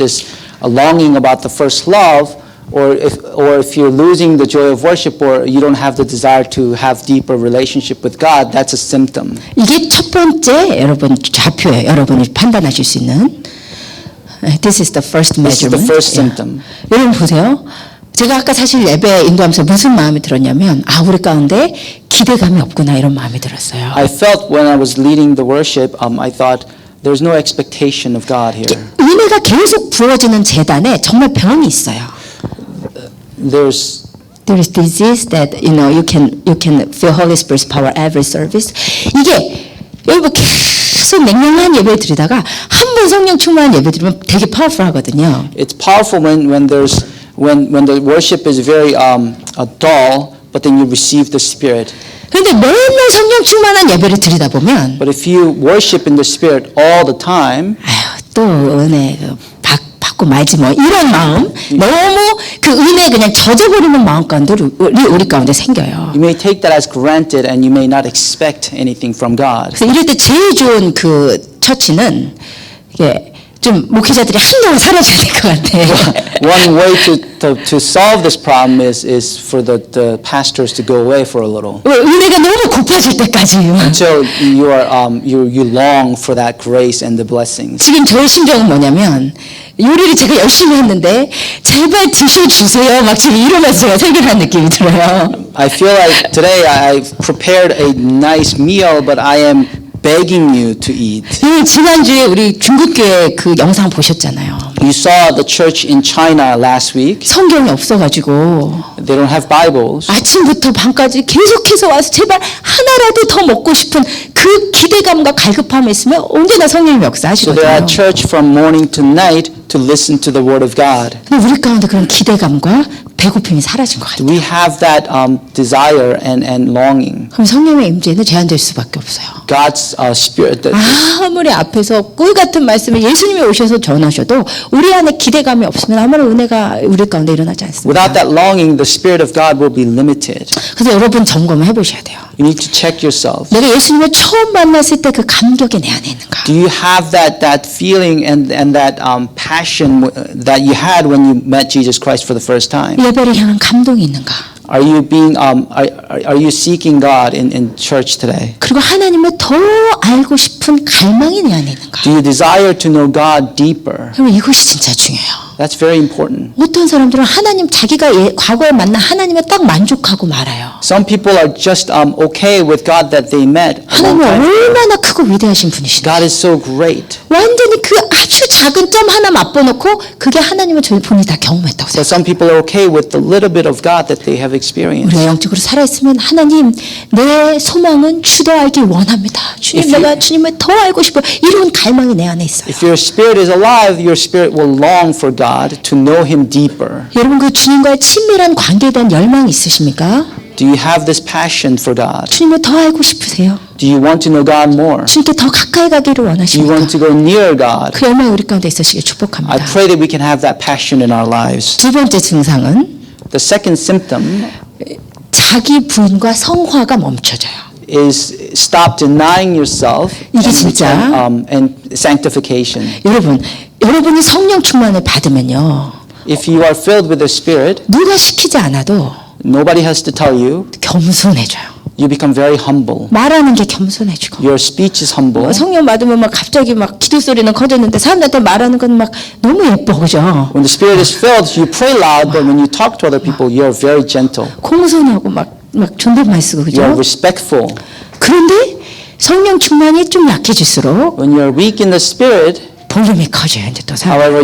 longing about the first love, or if you're losing the joy of worship, or you don't have the desire to have deeper relationship with God, that's a symptom. 이게 첫 번째 여러분 좌표예요. 여러분이 판단하실 수 있는. This is the first This is the measurement. first symptom. 여러분 보세요. 제가 아까 사실 예배 인도하면서 무슨 마음이 들었냐면 우리 가운데 기대감이 없구나 이런 마음이 들었어요. I felt when I was leading the worship, I thought there's no expectation of God here. 은혜가 계속 부어지는 재단에 정말 병이 있어요. There is disease that you can feel Holy Spirit's power every service. 이게 여러분 계속 냉랭한 예배 드리다가 한 번 성령 충만한 예배 드리면 되게 파워풀하거든요. It's powerful when the worship is very dull, but then you receive the Spirit. 그런데 매일매일 성령 충만한 예배를 드리다 보면 But if you worship in the Spirit all the time, 또 은혜 받고 말지 뭐 이런 마음, 너무 그 은혜에 그냥 젖어버리는 마음 가운데 우리 가운데 생겨요. you may take that as granted and you may not expect anything from God. 그래서 이럴 때 제일 좋은 그 처치는 이게 좀 목회자들이 한동안 사라져야 될 것 같아. One way to solve this problem is for the pastors to go away for a little 은혜가 너무 고파질 때까지. until you long for that grace and the blessings. 지금 저의 심정은 뭐냐면 요리를 제가 열심히 했는데 제발 드셔주세요. 막 지금 이러면서 제가 설교하는 느낌이 들어요. I feel like today I've prepared a nice meal, but I am begging you to eat. 지난주에 우리 중국교회 그 영상 보셨잖아요. You saw the church in China last week. 성경이 없어가지고 They don't have Bibles. 아침부터 밤까지 계속해서 와서 제발 하나라도 더 먹고 싶은 그 기대감과 갈급함이 있으면 언제나 성령님 So 역사하시거든요. they're at church from morning to night to listen to the Word of God. 근데 우리 가운데 그런 기대감과 배고픔이 사라진 것 같아요. We have that desire and longing. 그럼 성령의 임재는 제한될 수밖에 없어요. God's Spirit. 아무리 앞에서 꿀 같은 말씀을 예수님이 오셔서 전하셔도 우리 안에 기대감이 없으면 아무런 은혜가 우리 가운데 일어나지 않습니다. Without that longing, the Spirit of God will be limited. 그래서 여러분 점검을 해보셔야 돼요. You need to check yourself. 내가 예수님을 처음 만났을 때 그 감격이 내 안에 있는가? Do you have that feeling and that passion that you had when you met Jesus Christ for the first time? 예배를 향한 감동이 있는가? Are you seeking God in church today? 그리고 하나님을 더 알고 싶은 갈망이 내 안에 있는가? Do you desire to know God deeper? 그러면 이것이 진짜 중요해요. That's very important. 어떤 사람들은 하나님 자기가 과거에 만난 하나님에 딱 만족하고 말아요. Some people are just okay with God that they met. a long 하나님은 time ago. 얼마나 크고 위대하신 분이신가? God is so great. 완전히 그 아주 작은 점 하나 맛보놓고 그게 하나님을 저희 본인이 다 경험했다고 But 생각해요. some people are okay with the little bit of God that they have experienced. 우리가 영적으로 살아있으면 하나님 내 소망은 주더 알기 원합니다. 주님 If you- 내가 주님을 더 알고 싶어요. 이런 갈망이 내 안에 있어요. If your spirit is alive, your spirit will long for God to know Him deeper. 여러분 그 주님과의 친밀한 관계에 대한 열망이 있으십니까? Do you have this passion for God? 주님을 더 알고 싶으세요? Do you want to know God more? 주님께 더 가까이 가기를 Do you 원하십니까? want to go near God? 그 열망이 우리 가운데 있으시길 I 축복합니다. pray that we can have that passion in our lives. 두 번째 증상은 The second symptom 자기 부인과 성화가 멈춰져요. is stop denying yourself 이게 진짜- and sanctification. 여러분이 성령 충만을 받으면요. If you are filled with the Spirit, 누가 시키지 않아도 nobody has to tell you. 겸손해져요. You become very humble. 말하는 게 겸손해지고. Your speech is humble. 성령 받으면 막 갑자기 막 기도 소리는 커졌는데 사람들한테 말하는 건 막 너무 예뻐, 그죠? When the Spirit is filled, you pray loud, but when you talk to other people, you're very gentle. 공손하고 막 존댓말 쓰고, You're 그죠? respectful. 그런데 성령 충만이 좀 약해질수록 When you're weak in the Spirit, 볼륨이 커져요, 이제 또 사람. however,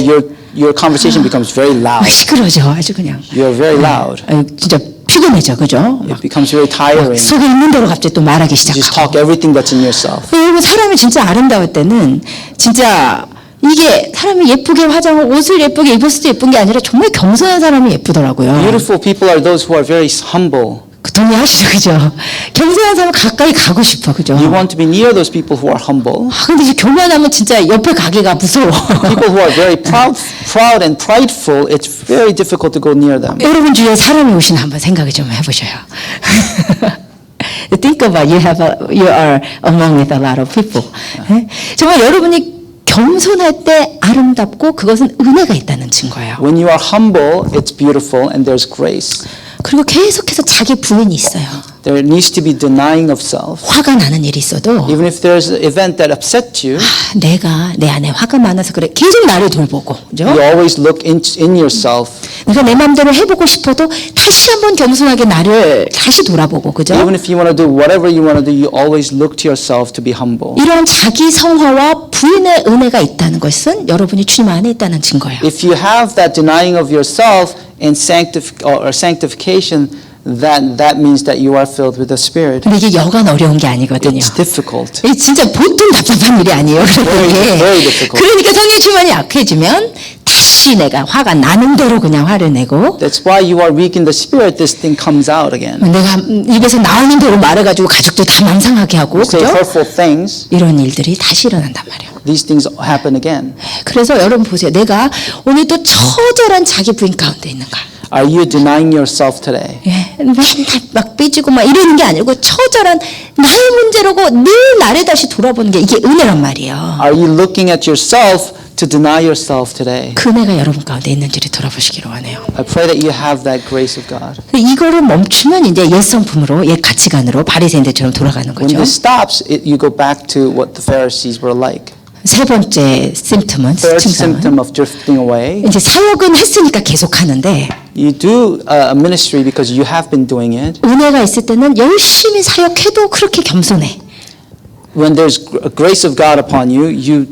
your conversation becomes very loud. 시끄러져, 아주 그냥. You're very loud. 진짜 피곤해져, 그죠? It becomes very tiring. 속에 있는 대로 갑자기 또 말하기 You just 시작하고. talk everything that's in yourself. 여러분 사람이 진짜 아름다울 때는 진짜 이게 사람이 예쁘게 화장을 옷을 예쁘게 입었을 때 예쁜 게 아니라 정말 겸손한 사람이 예쁘더라고요. Beautiful people are those who are very humble. 동의하시죠, 그죠? 겸손한 사람 가까이 가고 싶어, 그죠? You want to be near those people who are humble. 근데 이제 교만하면 진짜 옆에 가기가 무서워. People who are very proud and prideful, it's very difficult to go near them. 여러분 주위에 사람이 오시나 한번 생각을 좀 해보셔요. Think about you are among with a lot of people. 네? 정말 여러분이 겸손할 때 아름답고 그것은 은혜가 있다는 증거예요. When you are humble, it's beautiful and there's grace. 그리고 계속해서 자기 부인이 있어요. There needs to be denying of self. 화가 나는 일이 있어도 Even if there's an event that upsets you, 내가 내 안에 화가 많아서 그래. 계속 나를 돌보고, 그죠? you always look in yourself. 내가 내 마음대로 해보고 싶어도 다시 한번 겸손하게 나를 다시 돌아보고, 그죠? Even if you want to do whatever you want to do, you always look to yourself to be humble. 이런 자기 성화와 부인의 은혜가 있다는 것은 여러분이 주님 안에 있다는 증거예요. If you have that denying of yourself and sanctification, that means that you are filled with the Spirit. 근데 이게 여간 어려운 게 아니거든요. It's difficult. 이게 진짜 보통 답답한 일이 아니에요. very difficult. 그러니까 성령 충만이 약해지면 다시 내가 화가 나는 대로 그냥 화를 내고 That's why you are weak in the Spirit. This thing comes out again. 내가 입에서 나오는 대로 말해가지고 가족들 다 망상하게 하고, Say 그죠? hurtful things. 이런 일들이 다시 일어난단 말이에요. These things happen again. 그래서 여러분 보세요. 내가 오늘 또 처절한 자기 부인 가운데 있는가? Are you denying yourself today? 예, 맨날 막 삐지고 막 이러는 게 아니고 처절한 나의 문제라고 늘 나를 다시 돌아보는 게 이게 은혜란 말이에요. Are you looking at yourself to deny yourself today? 그 은혜가 여러분 가운데 있는지를 돌아보시기로 하네요. I pray that you have that grace of God. 이거를 멈추면 이제 옛 성품으로 옛 가치관으로 바리새인들처럼 돌아가는 When 거죠. this stops, you go back to what the Pharisees were like. 세 번째 심пт은 Third 증상은 symptom of drifting away. 이제 사역은 했으니까 계속 하는데 You do a ministry because you have been doing it. 은혜가 있을 때는 열심히 사역해도 그렇게 겸손해. When there's grace of God upon you, you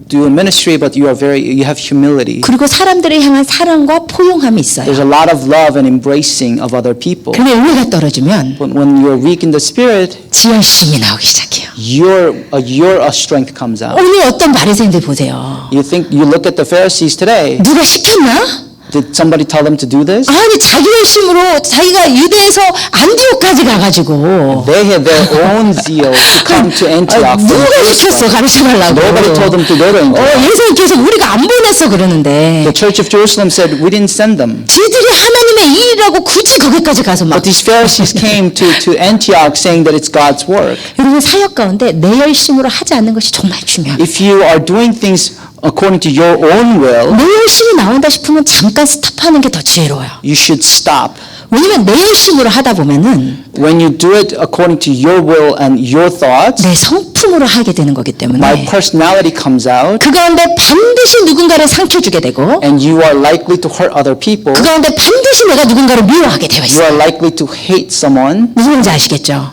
do a ministry, but you have humility. 그리고 사람들을 향한 사랑과 포용함이 있어요. There's a lot of love and embracing of other people. 그런데 은혜가 떨어지면 But when you're weak in the Spirit, 지열심이 나오기 시작해요. your strength comes out. 오늘 어떤 바리새인들 보세요. You look at the Pharisees today. 누가 시켰나? Did somebody tell them to do this? 아니 자기 열심으로 자기가 유대에서 안디옥까지 가가지고 They had their own zeal to come to Antioch. from 누가 시켰어 Jerusalem. 가르쳐달라고. Nobody told them to go to Antioch. 예수님께서 우리가 안 보냈어 그러는데 The Church of Jerusalem said, we didn't send them. 지들이 하나님의 일이라고 굳이 거기까지 가서 막 But these Pharisees came to Antioch saying that it's God's work. 여러분 사역 가운데 내 열심으로 하지 않는 것이 정말 중요해요. If you are doing things according to your own will, 내 열심이 나온다 싶으면 잠깐 스탑하는 게 더 지혜로워요. you should stop. 왜냐면 내 열심으로 하다 보면은 When you do it according to your will and your thoughts, 내 성품으로 하게 되는 거기 my 때문에 personality comes out, 그 가운데 반드시 누군가를 상처주게 되고 and you are likely to hurt other people. 그 가운데 반드시 내가 누군가를 미워하게 되어 You 있어요. are likely to hate someone. 무슨 말인지 아시겠죠?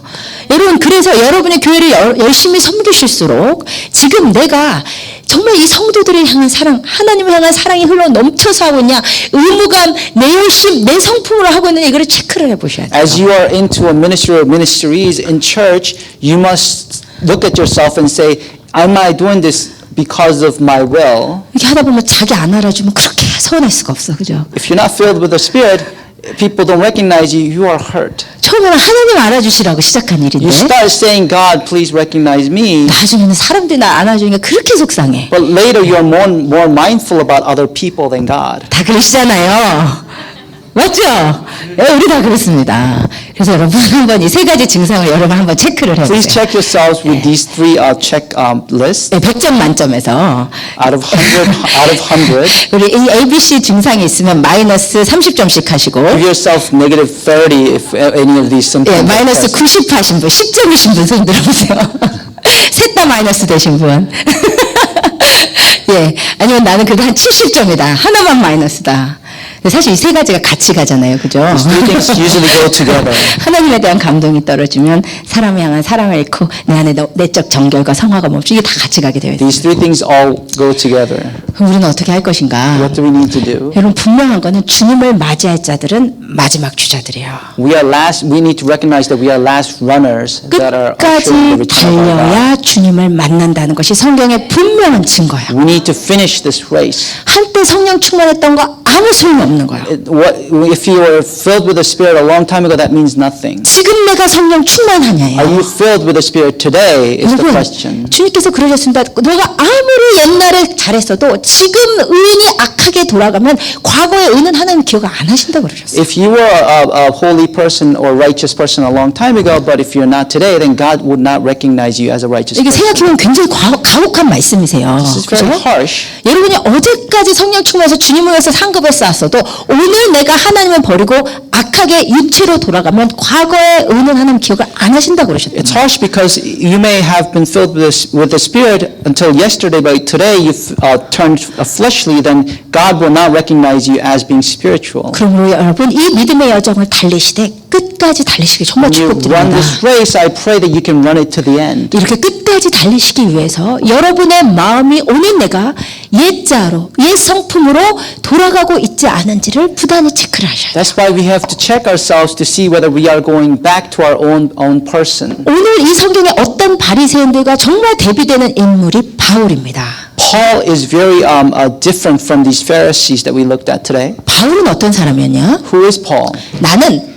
여러분 그래서 여러분의 교회를 열심히 섬기실수록 지금 내가 정말 이 성도들을 향한 사랑, 하나님을 향한 사랑이 흘러 넘쳐서 하고 있냐, 의무감, 내 열심, 내 성품으로 하고 있느냐 이거를 체크를 해보셔야 돼요. As you are into a ministry or ministries in church, you must look at yourself and say, am I doing this because of my will? 이렇게 하다 보면 자기 안 알아주면 그렇게 서운할 수가 없어, 그죠? If you're not filled with the Spirit, people don't recognize you, you are hurt. 처음에는 하나님 알아주시라고 시작한 You 일인데 start saying, God, please recognize me. 나중에는 사람들이 나 안아주니까 그렇게 속상해. But later you are more mindful about other people than God. 다 그러시잖아요. 맞죠? 우리 다 그렇습니다. 그래서 여러분 한번 이 세 가지 증상을 여러분 한번 체크를 Please 해보세요. check yourselves with these three check lists 100점 만점에서 out of 100. 우리 이 ABC 증상이 있으면 마이너스 30점씩 하시고 Give yourself negative 30 if any of these symptoms. 마이너스 90 하신 분, 10점이신 분 손 들어보세요. 셋 다 마이너스 되신 분. 예, 아니면 나는 그래도 한 70점이다. 하나만 마이너스다. 사실 이 세 가지가 같이 가잖아요. 그죠? These three things usually go together. 하나님에 대한 감동이 떨어지면 사람을 향한 사랑을 잃고 내 안에 내적 정결과 성화가 멈추고 이게 다 같이 가게 되어 있어요. These three things all go together. 그럼 우리는 어떻게 할 것인가? What do we need to do? 여러분 분명한 거는 주님을 맞이할 자들은 마지막 주자들이에요. We need to recognize that we are last runners that are 끝까지 assuring the return of our God. 달려야 주님을 만난다는 것이 성경의 분명한 증거예요. We need to finish this race. 한때 성령 충만했던 거 아무 소용없는 거예요. If you were filled with the Spirit a long time ago, that means nothing. 지금 내가 성령 Are 충만하냐예요. you filled with the Spirit today is the 여러분, question. 주님께서 그러셨습니다. 너가 아무리 옛날에 잘했어도 지금 의인이 악하게 돌아가면 과거의 의는 하나님 기억 안 하신다고 그러셨어요. If you were a holy person or righteous person a long time ago, but if you're not today, then God would not recognize you as a righteous 이게 person. 생각해보면 굉장히 가혹한 말씀이세요. This is very 그렇죠? harsh. 여러분이 어제까지 성령 충만해서 주님을 위해서 상급을 쌓았어도 오늘 내가 하나님을 버리고 악하게 육체로 돌아가면 과거의 의는 하나님 기억을 안 하신다고 그러셨대요. It's harsh because you may have been filled with the Spirit until yesterday, but today you've turned fleshly, then God will not recognize you as being spiritual. 그러므로 여러분 이 믿음의 여정을 달리시되 끝까지 달리시기 정말 When you run 축복드립니다. this race, I pray that you can run it to the end. 이렇게 끝까지 달리시기 위해서 여러분의 마음이 오늘 내가 옛자로 옛 성품으로 돌아가고 있지 않은지를 부단히 체크를 하셔야 돼요. That's why we have to check ourselves to see whether we are going back to our own person. 오늘 이 성경에 어떤 바리새인들과 정말 대비되는 인물이 바울입니다. Paul is very different from these Pharisees that we looked at today. 바울은 어떤 사람이었냐? Who is Paul? 나는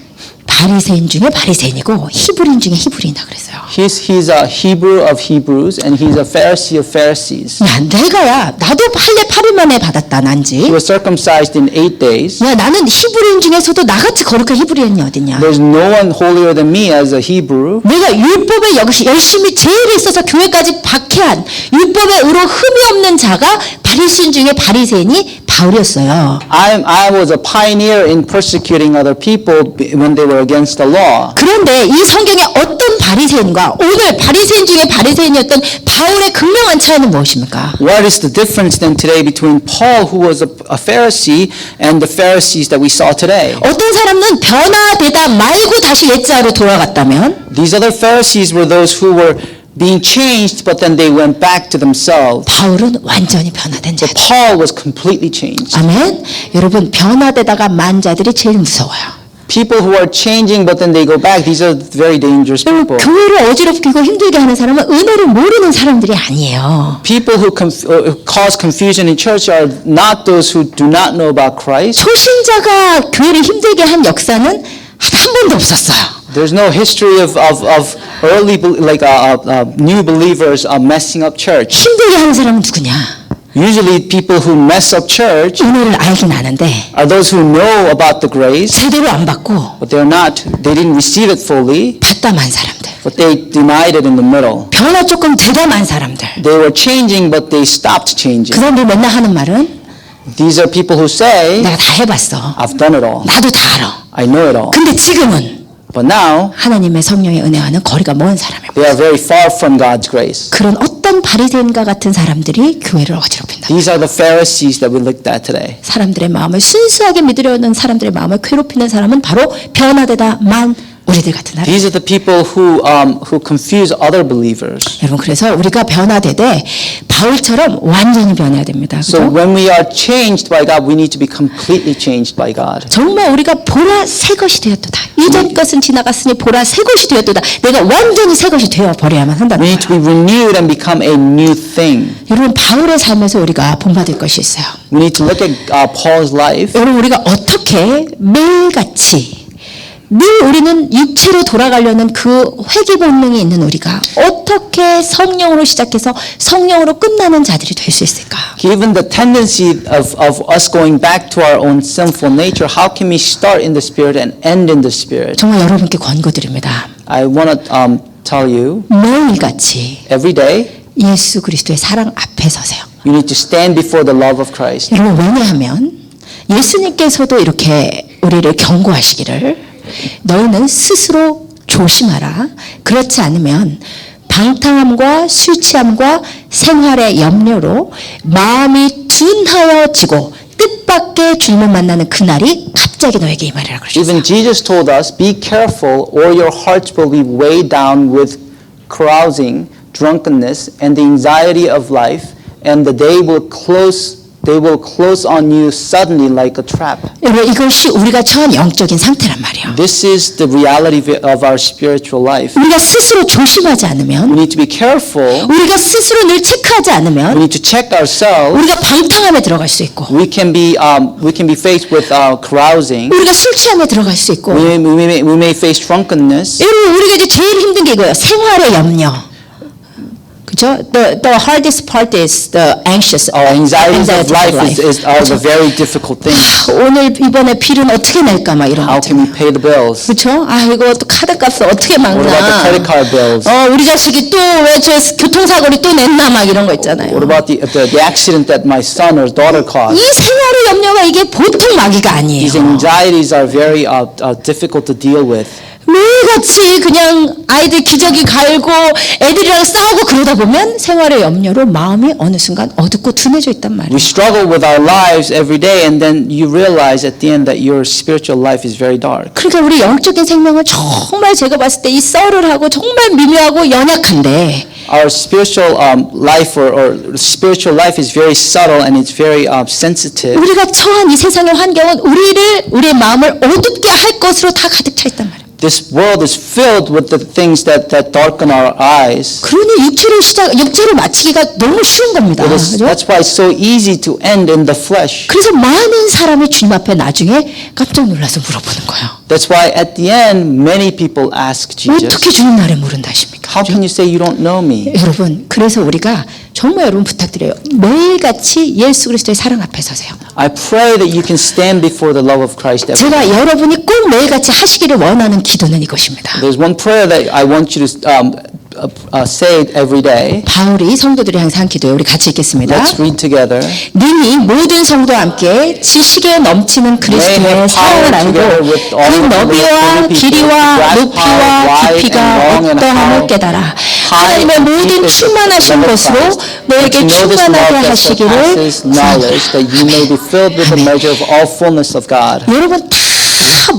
바리새인 중에 바리새인이고 히브리인 중에 히브리인이다 그랬어요. He's a Hebrew of Hebrews and he's a Pharisee of Pharisees. 야, 내가야 나도 할례 8일 만에 받았다 He 난지. was circumcised in 8 days. 야, 나는 히브리인 중에서도 나같이 거룩한 히브리인이 어딨냐? There's no one holier than me as a Hebrew. 내가 율법에 열심히 제일 있어서 교회까지 박해한 율법의 의로 흠이 없는 자가 바리새인 중에 바리새인이 바울이었어요. I was a pioneer in persecuting other people when they were against the law. 그런데 이 성경에 어떤 바리새인과 오늘 바리새인 중에 바리새인이었던 바울의 극명한 차이는 무엇입니까? What is the difference then today between Paul, who was a Pharisee, and the Pharisees that we saw today? 어떤 사람은 변화되다 말고 다시 옛자로 돌아갔다면 These other Pharisees were those who were being changed, but then they went back to themselves. 바울은 완전히 변화된 But 자죠. Paul was completely changed. 아멘. 여러분 변화되다가 만 자들이 제일 무서워요. People who are changing, but then they go back, these are very dangerous people. 교회를 어지럽히고 힘들게 하는 사람은 은혜를 모르는 사람들이 아니에요. People who cause confusion in church are not those who do not know about Christ. 초신자가 교회를 힘들게 한 역사는 한 번도 없었어요. There's no history of early new believers messing up church. 힘들게 하는 사람은 누구냐? Usually, people who mess up church 은혜를 알긴 아는데 are those who know about the grace, 제대로 안 받고 but they didn't receive it fully, 받다만 사람들. but they denied it in the middle. 변화 조금 되다만 사람들. They were changing, but they stopped 그 changing. 사람들이 맨날 하는 말은 These are people who say, 내가 다 해봤어. I've done it all. 나도 다 알아. I know it all. 근데 지금은 But now, 하나님의 성령의 은혜와는 거리가 먼 사람이에요. they are very far from God's grace. 그런 어떤 바리새인과 같은 사람들이 교회를 어지럽힌다. These are the Pharisees that we looked at today. 사람들의 마음을 순수하게 믿으려는 사람들의 마음을 괴롭히는 사람은 바로 변화되다만 우리들 같은 사람. These are the people who confuse other believers. 여러분 그래서 우리가 변화되되 바울처럼 완전히 변해야 됩니다. So 그렇죠? when we are changed by God, we need to be completely changed by God. 정말 우리가 보라 새 것이 되었도다. 이전 것은 지나갔으니 보라 새 것이 되었도다. 내가 완전히 새 것이 되어 버려야만 한다는 We need to 거예요. be renewed and become a new thing. 여러분 바울의 삶에서 우리가 본받을 것이 있어요. 늘 우리는 육체로 돌아가려는 그 회귀 본능이 있는 우리가 어떻게 성령으로 시작해서 성령으로 끝나는 자들이 될 수 있을까? Given the tendency of us going back to our own sinful nature, how can we start in the Spirit and end in the Spirit? 정말 여러분께 권고드립니다. I want to tell you, 매일같이 every day, 예수 그리스도의 사랑 앞에 서세요. you need to stand before the love of Christ. 여러분 왜냐하면 예수님께서도 이렇게 우리를 경고하시기를 너희는 스스로 조심하라. 그렇지 않으면 방탕함과 술 취함과 생활의 염려로 마음이 둔하여지고 뜻밖의 주님을 만나는 그날이 갑자기 너에게 임하리라 그러셨어요. Even Jesus told us, be careful or your hearts will be weighed down with carousing, drunkenness, and the anxiety of life, and the day will close on you suddenly like a trap. 여러분 이것이 우리가 처한 영적인 상태란 말이에요. This is the reality of our spiritual life. 우리가 스스로 조심하지 We 않으면 need to be careful. 우리가 스스로 늘 체크하지 We 않으면 need to check ourselves. 우리가 방탕함에 들어갈 수 있고 We can be faced with carousing. 우리가 술 취함에 들어갈 수 있고 We may face drunkenness. 여러분 우리가 이제 제일 힘든 게 이거예요. 생활의 염려. 그죠? The hardest part is the anxious. Anxieties of anxiety life are the very difficult things. 오늘 이번에 빌은 어떻게 낼까 막 이런 How 거. can we pay the bills? 그렇죠? 아 이거 또 카드값을 어떻게 What about the 막나? credit card bills? 우리 자식이 또 왜 저 교통사고를 또 냈나 막 이런 거 있잖아요. What about the accident that my son or daughter 이 caused? 생활의 염려가 이게 보통 마귀가 아니에요. These anxieties are very difficult to deal with. 매일같이 그냥 아이들 기저귀 갈고 애들이랑 싸우고 그러다 보면 생활의 염려로 마음이 어느 순간 어둡고 둔해져 있단 말이에요. We struggle with our lives every day, and then you realize at the end that your spiritual life is very dark. 그러니까 우리 영적인 생명은 정말 제가 봤을 때 이 썰을 하고 정말 미묘하고 연약한데 Our spiritual life or spiritual life is very subtle and it's very sensitive. 우리가 처한 이 세상의 환경은 우리의 마음을 어둡게 할 것으로 다 가득 차 있단 말이에요. This world is filled with the things that darken our eyes. 그러니 육체로 마치기가 너무 쉬운 겁니다. 그죠? That's why it's so easy to end in the flesh. 그래서 많은 사람이 주님 앞에 나중에 깜짝 놀라서 물어보는 거예요. That's why at the end many people ask Jesus, 어떻게 주님 나를 모른다 하십니까? how can you say you don't know me? 여러분, 그래서 우리가 정말 여러분 부탁드려요. 매일같이 예수 그리스도의 사랑 앞에 서세요. I pray that you can stand before the love of Christ every day. 제가 여러분이 꼭 매일같이 하시기를 원하는 기도는 이것입니다. There's one prayer that I want you to say every day. 바울이 성도들이 항상 기도해요. 우리 같이 읽겠습니다. Let's read together. 능히 모든 성도와 함께 지식에 넘치는 그리스도의 사랑을 알고 그 너비와 길이와 높이와 깊이가 어떠함을 깨달아 하나님의 모든 충만하신 것으로 너에게 충만하게 하시기를 knowledge that you may be filled with the measure of all fullness of God. 여러분 다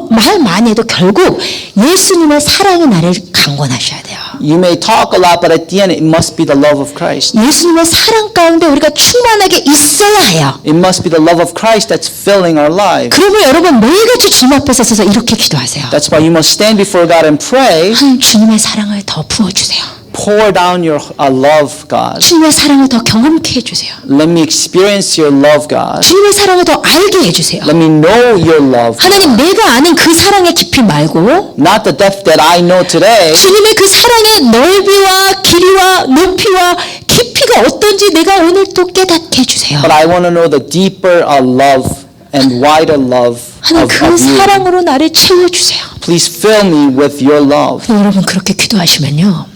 말 많이 해도 결국 예수님의 사랑이 나를 강권하셔야 돼요. You may talk a lot, but at the end it must be the love of Christ. 예수님의 사랑 가운데 우리가 충만하게 있어야 해요. It must be the love of Christ that's filling our lives. 그러면 여러분 매일같이 주님 앞에 서서 이렇게 기도하세요. That's why you must stand before God and pray. 하나님 주님의 사랑을 더 부어주세요. Pour down your love, God. 주님의 사랑을 더 경험케 해주세요. Let me experience your love, God. 주님의 사랑을 더 알게 해주세요. Let me know your love. 하나님 내가 아는 그 사랑의 깊이 말고 Not the depth that I know today, 주님의 그 사랑의 넓이와 길이와 높이와 깊이가 어떤지 내가 오늘 또 깨닫게 해주세요. but I want to know the deeper love and wider love 하나님 그 of you. 사랑으로 나를 채워주세요. Please fill me with your love. 여러분 그렇게 기도하시면요.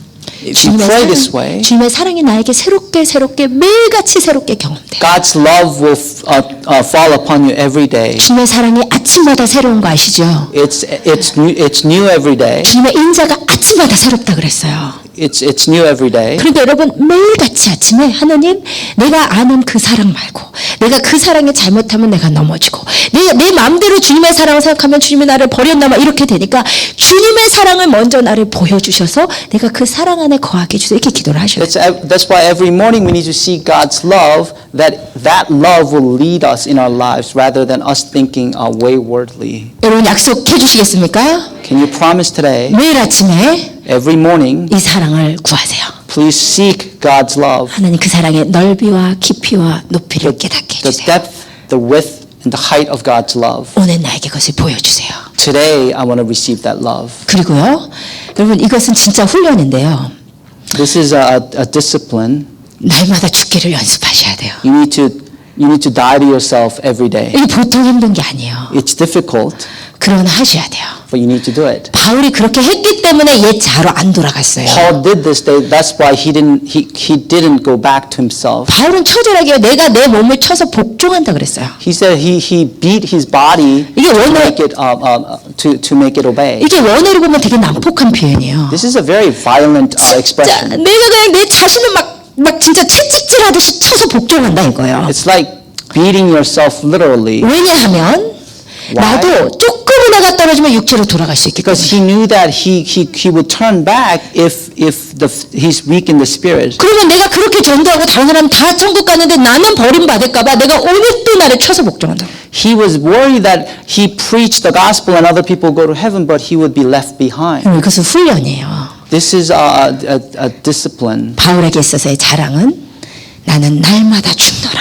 If you pray this way, 주님의 사랑이 나에게 새롭게 매일같이 새롭게 경험돼요. God's love will fall upon you every day. 주님의 사랑이 아침마다 새로운 거 아시죠? It's new every day. 주님의 인자가 아침마다 새롭다 그랬어요. It's new every day. 그러니까 여러분 매일같이 아침에 하나님 내가 아는 그 사랑 말고 내가 그 사랑에 잘못하면 내가 넘어지고 내 마음대로 주님의 사랑을 생각하면 주님이 나를 버렸나 막 이렇게 되니까 주님의 사랑을 먼저 나를 보여주셔서 내가 그 사랑 안에 거하게 해주세요. 이렇게 기도를 하셔야 돼요. That's why every morning we need to seek God's love, that love will lead us in our lives rather than us thinking waywardly. 여러분 약속해 주시겠습니까? Can you promise today, 매일 아침에 every morning, 이 사랑을 구하세요. please seek God's love, 하나님 그 사랑의 넓이와 깊이와 높이를 깨닫게 the 해주세요. depth, the width, and the height of God's love. 오늘 나에게 그것을 보여주세요. Today, I want to receive that love. 그리고요, 여러분 이것은 진짜 훈련인데요. This is a discipline. 날마다 죽기를 연습하셔야 돼요. You need to die to yourself every day. 이게 보통 힘든 게 아니에요. It's difficult, 그러나 하셔야 돼요. but you need to do it. 바울이 그렇게 했기 때문에 옛 자로 안 돌아갔어요. Paul did this. That's why he didn't go back to himself. 바울은 처절하게 내가 내 몸을 쳐서 복종한다 그랬어요. He said he beat his body 이게 to 원래 make it to make it obey. 이게 원어로 보면 되게 난폭한 표현이에요. This is a very violent 진짜 expression. 내가 그냥 내 자신을 막 진짜 채찍질하듯이 쳐서 복종한다 이거예요. It's like beating yourself literally. 왜냐하면 나도 조금은 내가 떨어지면 육체로 돌아갈 수 있기 Because 때문에. he knew that he would turn back if he's weak in the spirit. 그러면 내가 그렇게 전도하고 다른 사람 다 천국 가는데 나는 버림받을까 봐 내가 오늘 또 나를 쳐서 복종한다. He was worried that he preached the gospel and other people go to heaven, but he would be left behind. 이것은 훈련이에요. This is a discipline. 바울에게 있어서의 자랑은 나는 날마다 죽노라.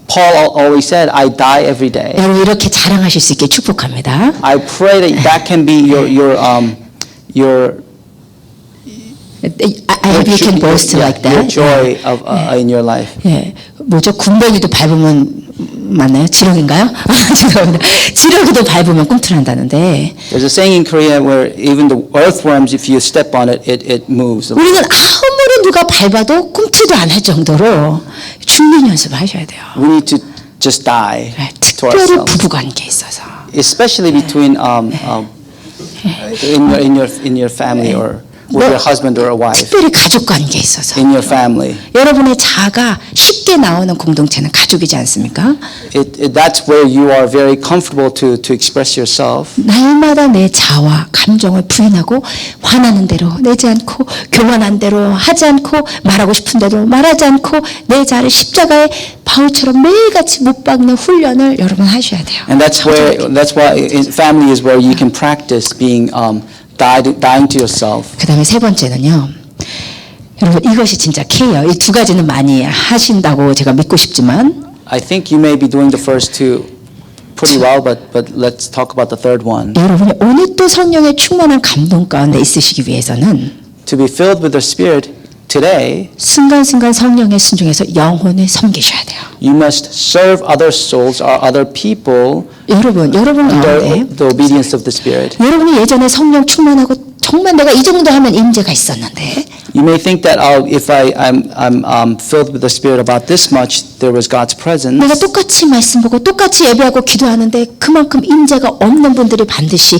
Paul always said, "I die every day." 여러분 이렇게 자랑하실 수 있게 축복합니다. I pray that can be your I hope you can boast like your that. joy of in your life. 예, 뭐죠? 군뱅이도 밟으면 맞나요? 지렁인가요? 죄송합니다. 지렁이도 밟으면 꿈틀한다는데 There's a saying in Korea where even the earthworms, if you step on it, it moves. 우리는 아무리 누가 밟아도 꿈틀도 안 할 정도로 죽는 연습을 하셔야 돼요. We need to just die 예, to 특별히 ourselves, 부부관계에 있어서 especially between in your family or with your husband or a wife. 특별히 가족관계에 있어서 In your family, 여러분의 자아가 쉽게 나오는 공동체는 가족이지 않습니까? that's where you are very comfortable to express yourself. 날마다 내 자아와 감정을 부인하고 화나는 대로 내지 않고 교만한 대로 하지 않고 말하고 싶은 대로 말하지 않고 내 자아를 십자가에 바울처럼 매일같이 못 박는 훈련을 여러분 하셔야 돼요. And that's why family is where you can practice being dying to yourself. 그 다음에 세 번째는요. 여러분 이것이 진짜 K예요. 이 두 가지는 많이 하신다고 제가 믿고 싶지만 I think you may be doing the first two pretty well, but let's talk about the third one. 여러분이 오늘 또 성령의 충만한 감동 가운데 있으시기 위해서는 To be filled with the Spirit today, 순간순간 성령의 순종해서 영혼을 섬기셔야 돼요. you must serve other souls or other people 여러분 가운데 the obedience of the Spirit. 여러분이 예전에 성령 충만하고 정말 내가 이 정도 하면 임재가 있었는데 You may think that if I'm filled with the Spirit about this much, there was God's presence. 내가 똑같이 말씀 보고 똑같이 예배하고 기도하는데 그만큼 임재가 없는 분들이 반드시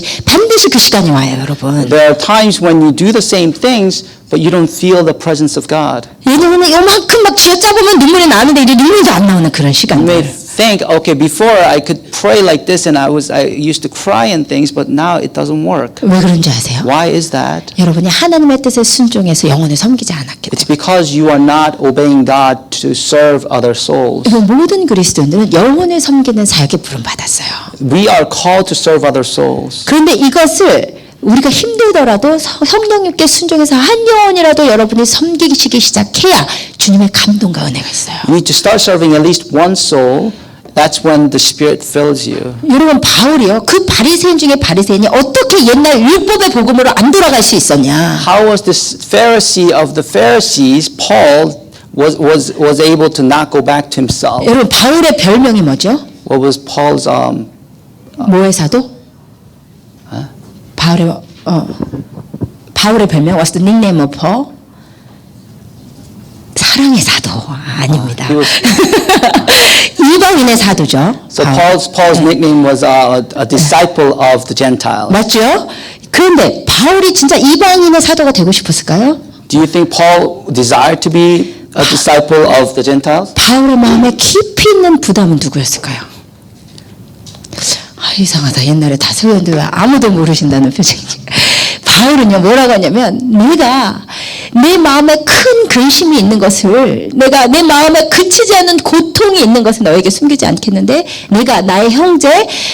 그 시간이 와요, 여러분. There are times when you do the same things, but you don't feel the presence of God. 예전에는 요만큼 막 쥐어짜보면 눈물이 나는데 이제 눈물도 안 나오는 그런 You may 시간들. think, okay, before I could pray like this and I used to cry and things, but now it doesn't work. 왜 그런지 아세요? Why is that? 여러분이 하나님의 뜻에 순종해서 영혼을 섬기지 않았기 It's 때문에. because you are not obeying God to serve other souls. 이건 모든 그리스도인들은 영혼을 섬기는 사역에 부름받았어요. We are called to serve other souls. 그런데 이것을 우리가 힘들더라도 성령님께 순종해서 한 영혼이라도 여러분이 섬기시기 시작해야 주님의 감동과 은혜가 있어요. You need to start serving at least one soul. That's when the Spirit fills you. 여러분 바울이요. 그 바리새인 중에 바리새인이 어떻게 옛날 율법의 복음으로 안 돌아갈 수 있었냐? How was this Pharisee of the Pharisees, Paul, was able to not go back to himself? 여러분 바울의 별명이 뭐죠? What was Paul's 뭐의 사도? 바울의 별명 was the nickname of Paul? 사랑의 사도 아닙니다. 이방인의 사도죠. So Paul's nickname was a disciple of the Gentiles. 맞죠? 그런데 바울이 진짜 이방인의 사도가 되고 싶었을까요? Do you think Paul desired to be a disciple of the Gentiles? 바울의 마음에 깊이 있는 부담은 누구였을까요? 이상하다. 옛날에 다소연들 아무도 모르신다는 표정이. 바울은요 뭐라고 하냐면 내가 내 마음에 큰 근심이 있는 것을 내가 내 마음에 그치지 않는 고통이 있는 것을 너에게 숨기지 않겠는데 내가 나의 형제,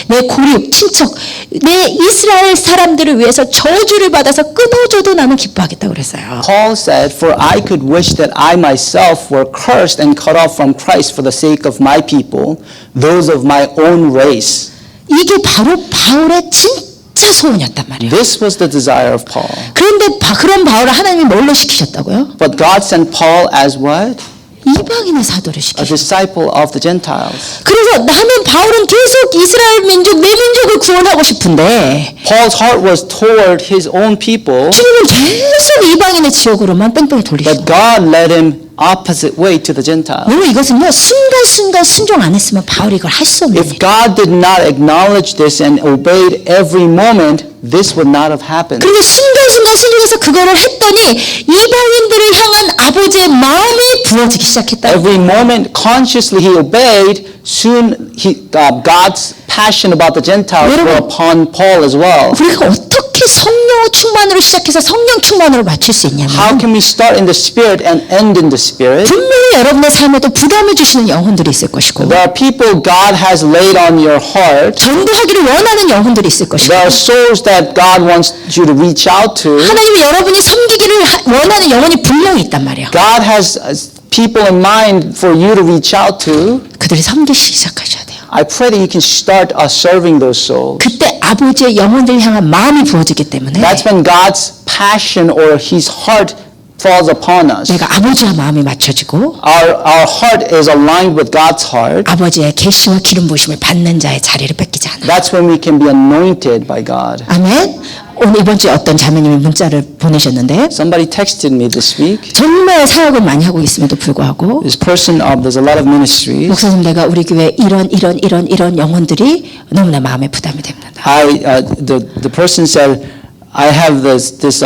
내 고립, 친척, 내 이스라엘 사람들을 위해서 저주를 받아서 끊어줘도 나는 기뻐하겠다고 그랬어요. Paul said, "For I could wish that I myself were cursed and cut off from Christ for the sake of my people, those of my own race." 이게 바로 바울의 진짜 소원이었단 말이에요. This was the desire of Paul. 그런데 그런 바울을 하나님이 뭘로 시키셨다고요? But God sent Paul as what? 이방인의 사도를 A 시키셨어요. disciple of the Gentiles. 그래서 나는 바울은 계속 이스라엘 민족, 내 민족을 구원하고 싶은데 Paul's heart was toward his own people, 주님은 계속 이방인의 지역으로만 뺑뺑이 돌리시고 but God led him opposite way to the Gentiles. 여러분 이것은요 순간순간 순종 안 했으면 바울이 이걸 할 수 없는 If 일이에요. God did not acknowledge this and obeyed every moment, this would not have happened. 그런데 순간순간 순종해서 그거를 했더니 이방인들을 향한 아버지의 마음이 부어지기 시작했다. Every moment consciously he obeyed, soon God's passion about the Gentiles were upon Paul as well. 우리가 어떻게 성령 충만으로 시작해서 성령 충만으로 맞출 수 있냐면 How can we start in the Spirit and end in the Spirit? 분명히 여러분의 삶에도 부담을 주시는 영혼들이 있을 것이고 There are people God has laid on your heart. 전도하기를 원하는 영혼들이 있을 것이고 There are souls that God wants you to reach out to. 하나님이 여러분이 섬기기를 원하는 영혼이 분명히 있단 말이에요. God has people in mind for you to reach out to. 그들이 섬기기 시작하셔야 돼요. I pray that you can start serving those souls. 그때 아버지의 영혼들을 향한 마음이 부어지기 때문에 That's when God's passion or His heart falls upon us. 내가 아버지와 마음이 맞춰지고 Our heart is aligned with God's heart. 아버지의 계시와 기름 부으심을 받는 자의 자리를 뺏기지 않아. That's when we can be anointed by God. 아멘. 오늘 이번 주에 어떤 자매님이 문자를 보내셨는데 Somebody texted me this week. 정말 사역을 많이 하고 있음에도 불구하고 This person, there's a lot of ministries. 목사님 내가 우리 교회 이런 영혼들이 너무나 마음에 부담이 됩니다. The person said, I have this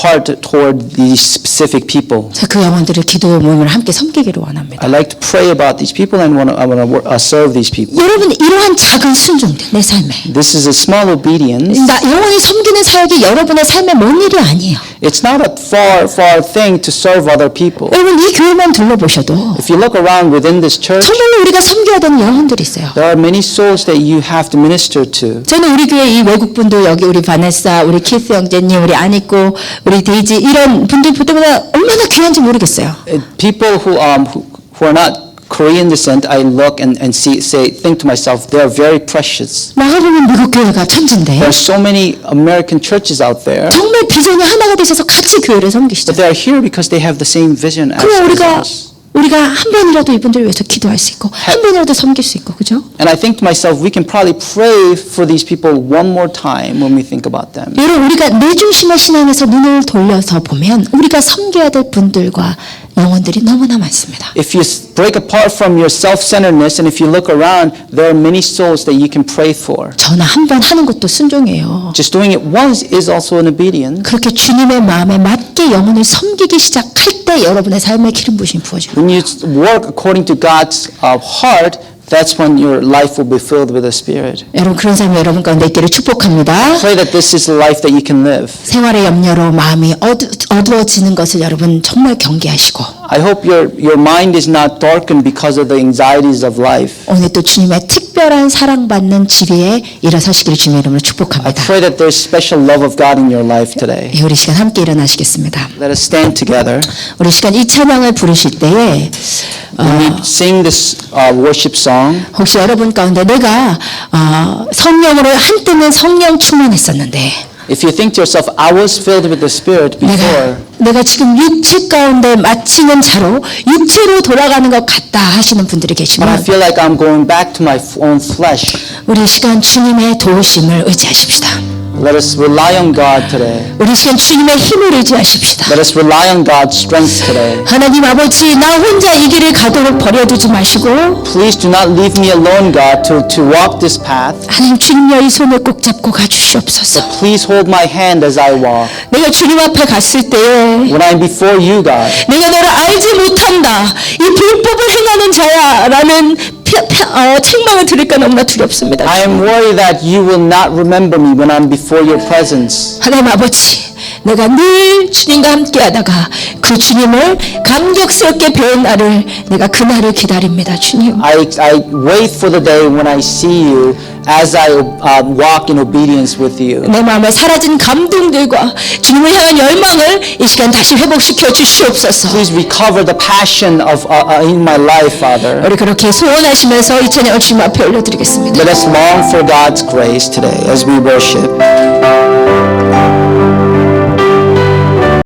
heart toward these specific people. 그래서 그 영혼들을 기도 모임을 함께 섬기기를 원합니다. I like to pray about these people and I want to serve these people. 여러분 이러한 작은 순종들 내 삶에 This is a small obedience. 나 영혼이 섬기는 사역이 여러분의 삶에 먼 일이 아니에요. It's not a far thing to serve other people. 여러분 이 교회만 둘러보셔도 If you look around within this church, 정말로 우리가 섬겨야 되는 영혼들이 있어요. there are many souls that you have to minister to. 저는 우리 교회 이 외국분도 여기 우리 바네사, 우리 키스 형제님, 우리 안익고, 우리 데이지 이런 분들 볼 때마다 얼마나 귀한지 모르겠어요. People who are not Korean descent, I look and think to myself, they are very precious. 나가보면 미국 교회가 천진데 There are so many American churches out there, 정말 비전이 하나가 되셔서 같이 교회를 섬기시죠. but they are here because they have the same vision as 그럼 us. 우리가 한 번이라도 이분들 위해서 기도할 수 있고 한 번이라도 섬길 수 있고 그죠? And I think to myself, we can probably pray for these people one more time when we think about them. 여러분 우리가 내 중심의 신앙에서 눈을 돌려서 보면 우리가 섬겨야 될 분들과 영혼들이 너무나 많습니다. If you break apart from your self-centeredness and if you look around, there are many souls that you can pray for. 전화 한 번 하는 것도 순종이에요. Just doing it once is also an obedience. 그렇게 주님의 마음에 맞게 영혼을 섬기기 시작할 때 여러분의 삶에 기름 부으심이 부어집니다. When you work according to God's heart, that's when your life will be filled with the Spirit. 여러분 그런 삶이 여러분 가운데 있기를 축복합니다. Pray that this is the life that you can live. 생활의 염려로 마음이 어두워지는 것을 여러분 정말 경계하시고 I hope your mind is not darkened because of the anxieties of life. 오늘 또 주님의 특별한 사랑받는 지리에 일어서시기를 주님의 이름으로 I 축복합니다. pray that there's special love of God in your life today. 우리 시간 함께 일어나시겠습니다. Let us stand together. 우리 시간 이 찬양을 부르실 때에 When we sing this worship song, 혹시 여러분 가운데 내가 성령으로 한때는 성령 충만했었는데 if you think to yourself, I was filled with the Spirit before, 내가 지금 육체 가운데 마치는 자로 육체로 돌아가는 것 같다 하시는 분들이 but I 계시면 feel like I'm going back to my own flesh. 우리 시간 주님의 도우심을 의지하십시다. Let us rely on God today. 우리 시간 주님의 힘을 의지하십시다. Let us rely on God's strength today. 하나님 아버지 나 혼자 이 길을 가도록 버려두지 마시고 Please do not leave me alone, God, to walk this path. 하나님 주님의 이 손을 꼭 잡고 가주시옵소서. Please hold my hand as I walk. 내가 주님 앞에 갔을 때에 When I'm before you, God, 내가 너를 알지 못한다 이 불법을 행하는 자야라는 책망을 들을까 너무나 두렵습니다. I am worried that you will not remember me when I'm before your presence. 하나님 아버지 내가 늘 주님과 함께하다가 그 주님을 감격스럽게 배운 날을 내가 그 날을 기다립니다. 주님. I wait for the day when I see you as I walk in obedience with you. 내 마음에 사라진 감동들과 주님을 향한 열망을 이 시간 다시 회복시켜 주시옵소서. Please recover the passion of in my life, Father. 우리 그렇게 소원하시면서 이 찬양을 주님 앞에 올려드리겠습니다. Let us long for God's grace today as we worship.